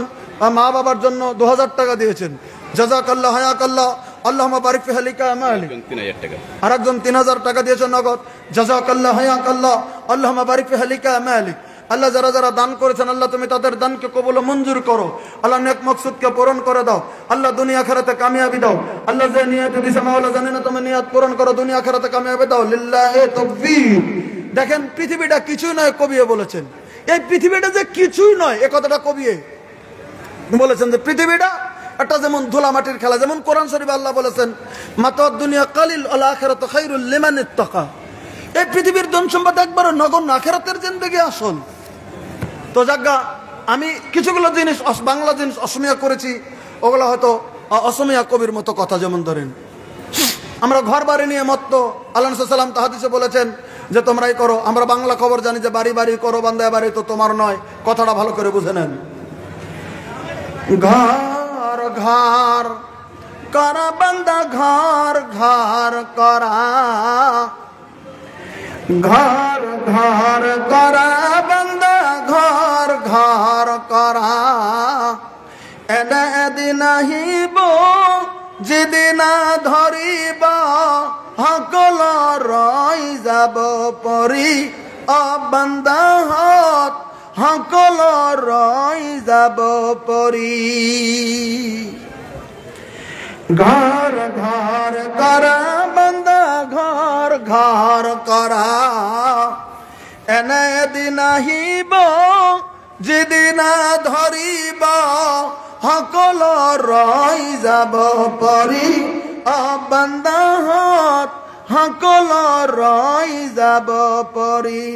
মা বাবার জন্য 2000 টাকা দিয়েছেন। জাযাকাল্লাহ হায়াকাল্লাহ, আল্লাহুম্মা বারিক ফি হালিকা আমালি। 3000 টাকা। আর একজন 3000 টাকা দিয়েছেন নগদ। জাযাকাল্লাহ হায়াকাল্লাহ, আল্লাহুম্মা বারিক ফি হালিকা আমালি। আল্লাহ যারা যারা দান করেছেন, আল্লাহ তুমি তাদের দানকে কবুল ও মঞ্জুর করো। আল্লাহ নেক মকসুদকে পূরণ করে দাও। আল্লাহ দুনিয়া আখিরাতে কামিয়াবি দাও। আল্লাহ যে নিয়ত দিয়েছে মাওলা জানে না, তুমি নিয়ত পূরণ করো, দুনিয়া আখিরাতে কামিয়াবি দাও। লিল্লাহি তাকবীর। দেখেন পৃথিবীটা কিছুই নয়, কবিয়ে বলেছেন এই পৃথিবীটা যে কিছুই নয়, এ কথাটা কবিয়ে বলেছেন। যে পৃথিবীটা একটা যেমন ধুলা মাটির খেলা, যেমন কোরআন শরীফে আল্লাহ বলেছেন মাতাদ দুনিয়া কালিল ওয়াল আখিরাতু খায়রুল লিমান ইত্তাকা। এই পৃথিবীর ধন সম্পদ একবার নগণ্য, আখিরাতের জিন্দেগি আসল। তো যাজ্ঞা আমি কিছুগুলো জিনিস বাংলা জিনিস অসমীয়া করেছি, ওগুলো হয়তো অসমীয়া কবির মতো কথা। যেমন ধরেন আমরা ঘর বাড়ি নিয়ে মত্ত, আল্লাহ সাল্লাম তাহাদিসে বলেছেন যে তোমরাই করো। আমরা বাংলা খবর জানি যে বাড়ি বাড়ি করো, বান্দায় বাড়ি তো তোমার নয়। কথাটা ভালো করে বুঝে নেন। ঘর ঘর করা বান্দা, ঘর ঘর করা, ঘর ঘর করা বান্দা, ঘর ঘর করা। এনে এদিন আহিব যেদিন ধরিব, সকল রই যাব পৰি। অ বান্দা হত সকল ৰৈ যাব পৰি। ঘৰ ঘৰ কৰা বান্দা, ঘৰ ঘৰ কৰা। এনে এদিন আহিব যেদিনা ধৰিব, সকল ৰৈ যাব পৰি। অ বান্দা হত সকল ৰৈ যাব পৰি।